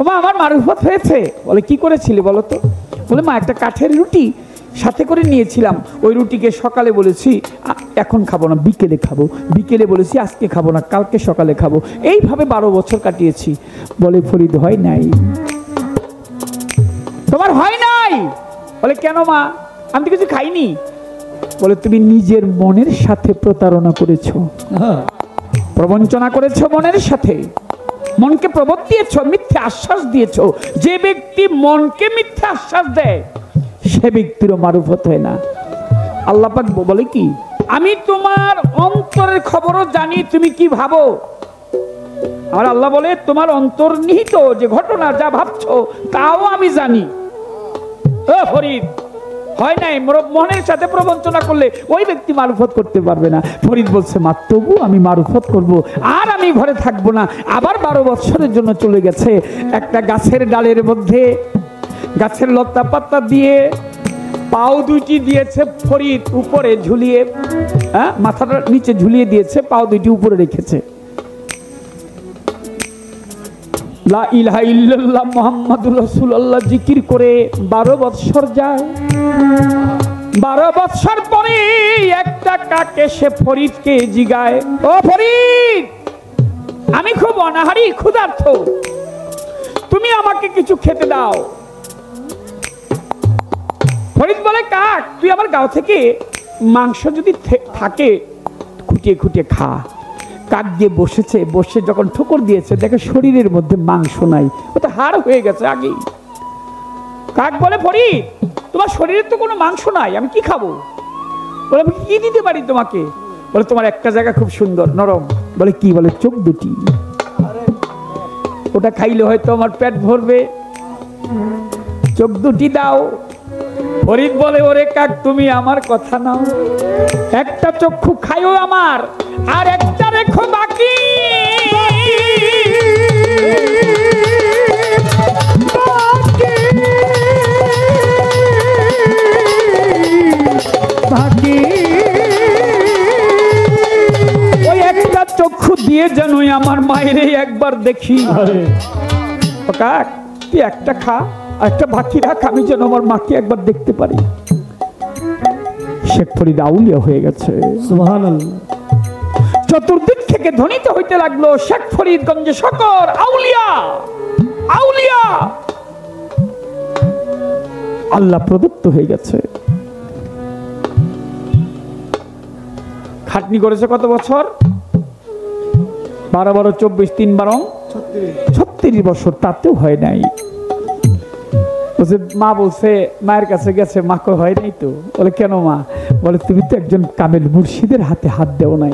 মা আমার মারুফত হয়েছে। বলে কি করেছিলে বলো তো? বলে মা একটা কাঠের রুটি সাথে করে নিয়েছিলাম, ওই রুটিকে সকালে বলেছি এখন খাবো না, বিকেলে খাবো, বিকেলে বলেছি আজকে খাবো না, কালকে সকালে খাবো, এইভাবে 12 বছর কাটিয়েছি। বলে ফরিদ হয় নাই। তোমার হয় নাই? বলে কেন মা? আমি তো কিছু খাইনি। বলে তুমি নিজের মনের সাথে প্রতারণা করেছো, প্রবঞ্চনা করেছো মনের সাথে, মনকে প্রবোধ দিয়েছো, মিথ্যা আশ্বাস দিয়েছো। যে ব্যক্তি মনকে মিথ্যা আশ্বাস দেয় সে ব্যক্তিরও মারুফত হয় না। আল্লাহ পাক বলে কি, আমি তোমার অন্তরের খবরও জানি তুমি কি ভাবো। আর আল্লাহ বলে তোমার অন্তর্নিহিত যে ঘটনা যা ভাবছো তাও আমি জানি। ও ফরিদ, হয় নাই মনের সাথে প্রবঞ্চনা করলে ওই ব্যক্তি মারুফত করতে পারবে না। ফরিদ বলছে মা তবু আমি মারুফত করব, আর আমি ঘরে থাকবো না। আবার 12 বছরের জন্য চলে গেছে। একটা গাছের ডালের মধ্যে গাছের লতা পাতা দিয়ে পাও দুইটি দিয়েছে ফরিদ, উপরে ঝুলিয়ে, মাথাটা নিচে ঝুলিয়ে দিয়েছে, পাও দুইটি উপরে রেখেছে। লা ইলাহা ইল্লাল্লাহ মুহাম্মাদুর রাসূলুল্লাহ জিকির করে 12 বছর যায়। 12 বছর পরে একটা কাক এসে ফরিদকে জিগায়, ও ফরিদ, আমি খুব অনাহারী ক্ষুধার্ত, তুমি আমাকে কিছু খেতে দাও। ফরিদ বলে, কাক তুই আমার গাঁও থেকে মাংস যদি থাকে খুঁটিয়ে খুঁটিয়ে খা। কাক দিয়ে বসেছে, বসে যখন ঠোকর দিয়েছে দেখে শরীরের মধ্যে মাংস নাই, ও তো হাড় হয়ে গেছে আগেই। কাক বলে, ফরিদ তোমার শরীরে তো কোনো মাংস নাই, আমি কি খাবো? বলে, আমি কি দিতে পারি তোমাকে? বলে, তোমার একটা জায়গা খুব সুন্দর নরম। বলে, কি? বলে, চোখ দুটি, ওটা খাইলে হয়তো আমার পেট ভরবে, চোখ দুটি দাও। ফরিদ বলে, ওরে কাক তুমি আমার কথা নাও, একটা চক্ষু খাইও আমার, আর একটা রেখো বাকি। ওই একটা চক্ষু দিয়ে যেনই আমার মায়ের একবার দেখি। কাক তুই একটা খা, একটা বাকি রাখ, আমি যেন আমার মাকে একবার দেখতে পারি। শেখ ফরিদ আউলিয়া হয়ে গেছে। সুবহানাল্লাহ। চতুর্দিক থেকে ধ্বনিত হইতে লাগলো, শেখ ফরিদগঞ্জে শকর আউলিয়া আউলিয়া। আল্লাহ প্রদত্ত হয়ে গেছে। খাটনি করেছে কত বছর? 12 12 24 3 12 36 বছর, তাতেও হয় নাই। মা বলছে, মায়ের কাছে গেছে, মাকে হয় নাই তো। বলে, কেন মা? বলে, তুমি তো একজন কামেল মুর্শিদের হাতে হাত দেও নাই।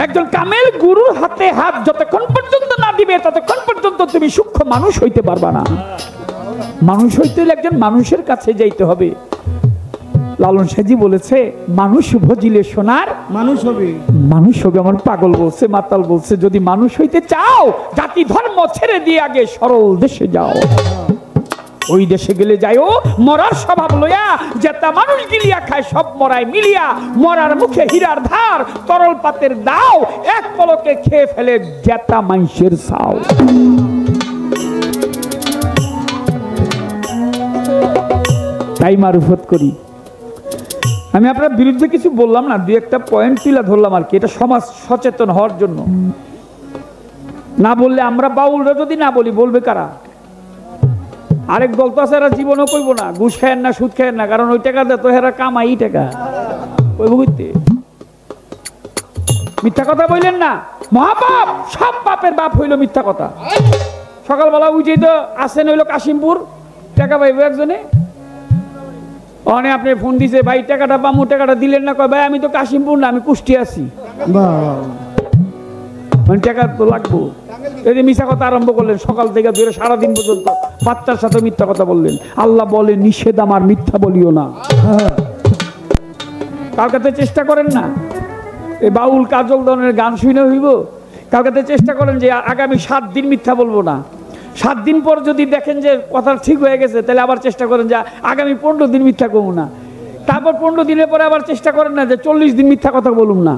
একজন কামেল গুরুর হাতে হাত যতক্ষণ পর্যন্ত না দিবে ততক্ষণ পর্যন্ত তুমি সূক্ষ্ম মানুষ হইতে পারবা না। মানুষ হইতে হলে একজন মানুষের কাছে যাইতে হবে। লালন সাজি বলেছে, মানুষ ভজিলে সোনার মানুষ হবে, মানুষ হবে। আমার পাগল বলছে, মাতাল বলছে, যদি মানুষ হইতে চাও জাতি ধর্ম ছেড়ে দিয়ে আগে সরল দেশে যাও। ওই দেশে গেলে যাইও মরার স্বভাব লইয়া, যেটা মানুষ গিলিয়া খায় সব মরায় মিলিয়া, মরার মুখে হীরার ধার, তরল পাতের দাও, এক পলকে খেয়ে ফেলে যেটা মানুষের চাও। তাই মারুফত করি। আমি আপনার বিরুদ্ধে কিছু বললাম না, 2-1টা পয়েন্ট তুলে ধরলাম আর কি। এটা সমাজ সচেতন হওয়ার জন্য। না বললে আমরা বাউলরা যদি না বলি, বলবে কারা? আরেক দল তো আছে, এরা জীবনও কইব না, ঘুষ খায়েন না, সুদ খায়েন না, কারণ ওই টাকা তো এরা কামাই টাকা কইব কইতে। মিথ্যা কথা বললেন না, মহাপাপ, সব পাপের বাপ হইল মিথ্যা কথা। সকালবেলা উঠেই তো আসেন হইলো কাশিমপুর, টাকা পাইব একজনে। অনে আপনি ফোন দিছে, ভাই টাকাটা পামু, টাকাটা দিলেন না। কয়, ভাই আমি তো কাশিমপুর না, আমি কুষ্টি আছি। মানে টাকা তো লাগবো। এই যে মিথ্যা কথা আরম্ভ করলেন, সকাল থেকে ধরে সারাদিন পর্যন্ত বাচ্চার সাথে মিথ্যা কথা বললেন। আল্লাহ বলে, নিষেধ আমার, মিথ্যা বলিও না। কার কাছে চেষ্টা করেন না, এই বাউল কাজল দনের গান শুনে হইব। কার কাছে চেষ্টা করেন যে আগামী 7 দিন মিথ্যা বলবো না। 7 দিন পর যদি দেখেন যে কথা ঠিক হয়ে গেছে, তাহলে আবার চেষ্টা করেন যে আগামী 15 দিন মিথ্যা কমু না। তারপর 15 দিনের পরে আবার চেষ্টা করেন না যে 40 দিন মিথ্যা কথা বলুন না।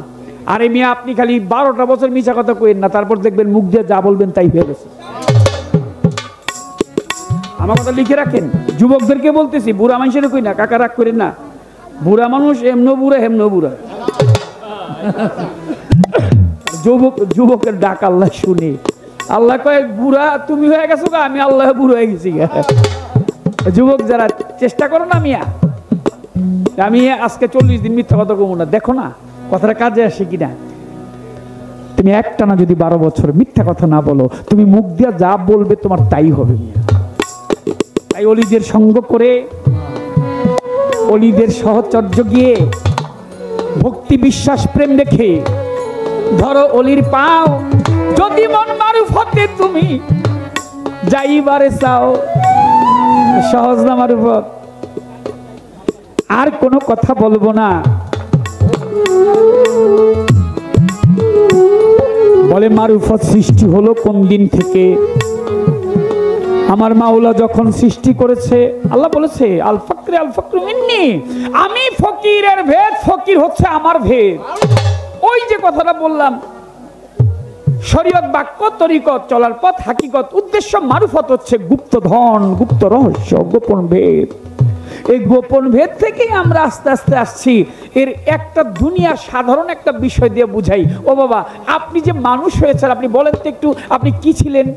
আরে মিয়া, আপনি খালি 12টা বছর মিথ্যা কথা কইেন না, তারপর দেখবেন মুখ দিয়ে যা বলবেন তাই হয়ে গেছে। আমার কথা লিখে রাখেন। যুবকদেরকে বলতেছি, বুড়া মানুষের কই না, কাকা রাগ করেন না। বুড়া মানুষ এমনো বুড়া হেমনো বুড়া। যুবকের ডাক আল্লাহ শুনে। আল্লাহ কয়, বুড়া তুমি হয়ে গেছো গা, আমি আল্লাহ বুড়ো হয়ে গেছি গা। যুবক যারা, চেষ্টা করো না মিয়া, আমি আজকে 40 দিন মিথ্যা কথা কমু না। দেখো না কথাটা কাজে আসে কিনা। তুমি একটানা যদি 12 বছর মিথ্যা কথা না বলো, তুমি মুখ দিয়া যা বলবে তোমার তাই হবে মিয়া। তাই অলিদের সঙ্গ করে, অলিদের সহচর্য গিয়ে, ভক্তি বিশ্বাস প্রেম রেখে ধরো অলির পাও যদি মন মারুফতে তুমি যাইবারে চাও। সহজ না মারুফত? আর কোনো কথা বলবো না। বলে মারুফত সৃষ্টি হলো কোন দিন থেকে? আমার মাওলা যখন সৃষ্টি করেছে, আল্লাহ বলেছে আল ফাকরু মিন্নি, আমি ফকিরের ভেদ, ফকির হচ্ছে আমার ভেদ। ওই যে কথাটা বললাম, শরীয়ত বাক্য তরিকত চলার পথ হাকিকত, উদ্দেশ্য মারুফত হচ্ছে গুপ্ত ধন, গুপ্ত রহস্য, গোপন ভেদ। এই গোপন ভেদ থেকেই আমরা আস্তে আস্তে আসছি। এর একটা দুনিয়ার সাধারণ একটা বিষয় দিয়ে বুঝাই। ও বাবা, আপনি যে মানুষ হয়েছেন, আপনি বলেন তো একটু, আপনি কি ছিলেন?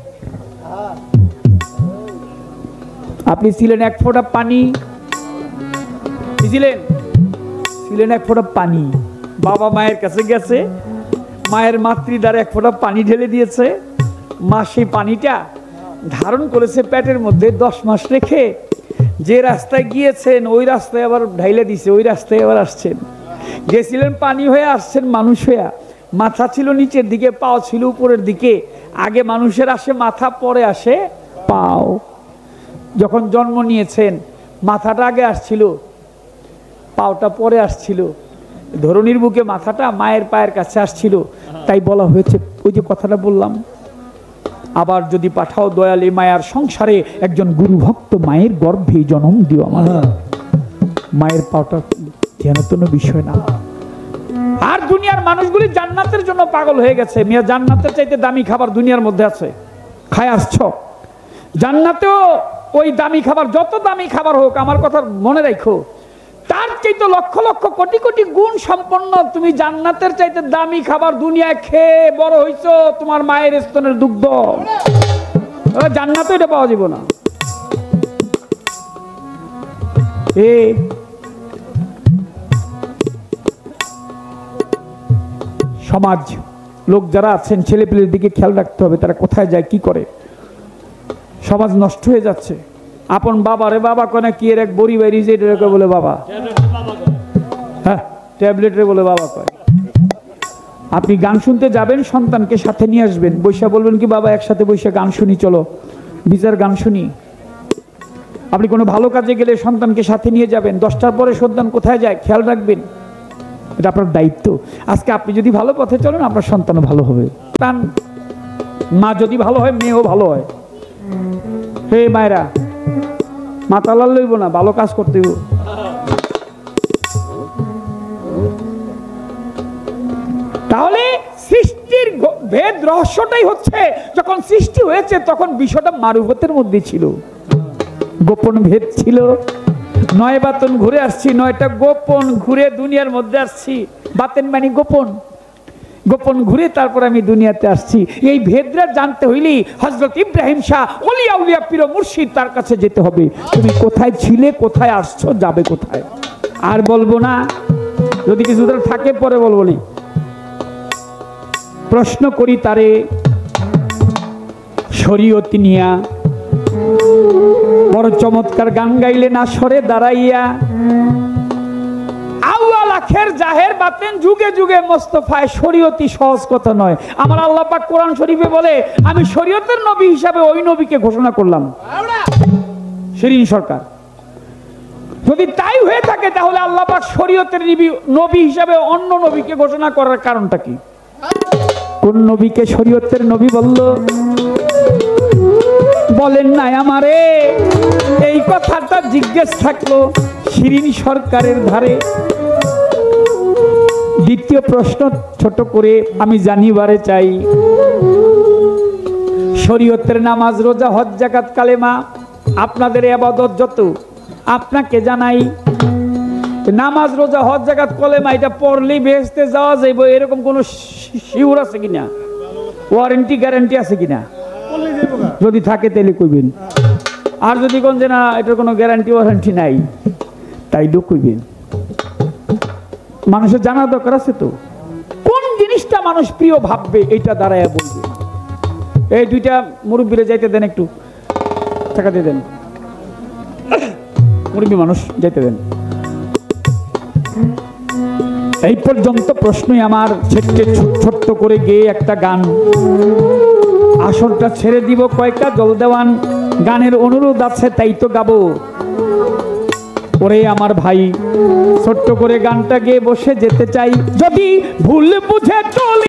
আপনি ছিলেন এক ফোঁটা পানি। কি ছিলেন? ছিলেন এক ফোঁটা পানি। বাবা মায়ের কাছে গেছে, মায়ের মাতৃদ্বারে এক ফোঁটা পানি ঢেলে দিয়েছে। মা সেই পানিটা ধারণ করেছে পেটের মধ্যে 10 মাস রেখে। যে রাস্তায় গিয়েছেন ওই রাস্তায় আবার ঢাইলে দিছে, ওই রাস্তায় আবার আসছেন। গেছিলেন পানি হয়ে, আসছেন মানুষ হয়ে। মাথা ছিল নিচের দিকে, পাও ছিল উপরের দিকে। আগে মানুষের আসে মাথা, পরে আসে পাও। যখন জন্ম নিয়েছেন মাথাটা আগে আসছিল, পাওটা পরে আসছিল। ধরনীর বুকে মাথাটা মায়ের পায়ের কাছে আসছিল। তাই বলা হয়েছে, ওই যে কথাটা বললাম, আবার যদি পাঠাও দয়ালে মায়ার সংসারে একজন গুরু ভক্ত মায়ের গর্ভে জন্ম দিও আমার। মায়ের পাওটা যেন কোনো বিষয় না। আর দুনিয়ার মানুষগুলি জান্নাতের জন্য পাগল হয়ে গেছে। মিয়া, জান্নাতের চাইতে দামি খাবার দুনিয়ার মধ্যে আছে, খায় আসছ। জান্নাতেও ওই দামি খাবার, যত দামি খাবার হোক, আমার কথা মনে রাখো, তার চাইতে লক্ষ লক্ষ কোটি কোটি গুণ সম্পন্ন তুমি জান্নাতের চাইতে দামি খাবার দুনিয়ায় খেয়ে বড় হইছো, তোমার মায়ের স্তনের দুগ্ধ। জান্নাতে এটা পাওয়া যাবে না। সমাজ লোক যারা আছেন, ছেলেপেলের দিকে খেয়াল রাখতে হবে, তারা কোথায় যায়, কি করে। সমাজ নষ্ট হয়ে যাচ্ছে। আপন বাবারে বাবা কনে কি এর এক বড়ি বাইরি যে এটাকে বলে বাবা, হ্যাঁ ট্যাবলেটরে বলে বাবা কয়। আপনি গান শুনতে যাবেন, সন্তানকে সাথে নিয়ে আসবেন, বৈশা বলবেন কি বাবা একসাথে বৈশা গান শুনি, চলো বিচার গান শুনি। আপনি কোনো ভালো কাজে গেলে সন্তানকে সাথে নিয়ে যাবেন, 10টার পরে সন্তান কোথায় যায় খেয়াল রাখবেন, এটা আপনার দায়িত্ব। আজকে আপনি যদি ভালো পথে চলেন, আপনার সন্তানও ভালো হবে। মা যদি ভালো হয়, মেয়েও ভালো হয়। হে মায়েরা, মাতালাল লইব না, ভালো কাজ করতে হইব। তাহলে সৃষ্টির ভেদ রহস্যটাই হচ্ছে, যখন সৃষ্টি হয়েছে তখন বিষয়টা মারুফতের মধ্যে ছিল, গোপন ভেদ ছিল। 9 বাতন ঘুরে আসছি, 9টা গোপন ঘুরে দুনিয়ার মধ্যে আসছি। বাতেন মানে গোপন, গোপন ঘুরে তারপর আমি দুনিয়াতে আসছি। এই ভেদরা জানতে হইলে হযরত ইব্রাহিম শাহ ওলিয়া উলিয়া পীর মুর্শিদ, তার কাছে যেতে হবে। তুমি কোথায় ছিলে, কোথায় আসছো, যাবে কোথায়। আর বলবো না, যদি কিছু থাকে পরে বলবো না। প্রশ্ন করি তারে শরীয়ত নিয়া, বড় চমৎকার গান গাইলে না সরে দাঁড়াইয়া। আউয়াল আখের জাহের বাতেন যুগে যুগে মোস্তফায়, শরীয়তি সহজ কথা নয়। আমার আল্লাহ পাক কোরআন শরীফে বলে, আমি শরীয়তের নবী হিসাবে ওই নবীকে ঘোষণা করলাম, শিরিন সরকার। যদি তাই হয়ে থাকে তাহলে আল্লাহ পাক শরীয়তের নবী হিসাবে অন্য নবীকে ঘোষণা করার কারণটা কি? কোন নবীকে শরীয়তের নবী বলল? বলেন নাই আমারে। এই কথাটা জিজ্ঞেস থাকলো শিরিন সরকারের ধারে। দ্বিতীয় প্রশ্ন ছোট করে আমি জানিবারে চাই, শরীয়তের নামাজ, রোজা, হজ, যাকাত, কালেমা, আপনাদের ইবাদত যত, আপনাকে জানাই, নামাজ, রোজা, হজ, যাকাত, কলেমা এটা পড়লেই বেহেশতে যাওয়া যাইব, এরকম কোন শিউর আছে কিনা, ওয়ারেন্টি গ্যারান্টি আছে কিনা? যদি থাকে তাহলে কইবেন। আর যদি কোন যে না এটার কোনো গ্যারান্টি ওয়ারেন্টি নাই, তাইলেও কইবেন। মানুষের জানা দরকার আছে তো, কোন জিনিসটা মানুষ প্রিয় ভাববে, এটা দাঁড়ায় বলবে। এই 2টা মুরব্বীরে যাইতে দেন, একটু টাকা দিয়ে দেন, মুরব্বী মানুষ যাইতে দেন। এই পর্যন্ত প্রশ্নই আমার ছোট্ট করে গেয়ে একটা গান আসরটা ছেড়ে দিব। কয়েকটা জলদেওয়ান গানের অনুরোধ আছে, তাই তো গাবো। ওরে আমার ভাই, ছোট্ট করে গানটা গেয়ে বসে যেতে চাই। যদি ভুল বুঝে চলে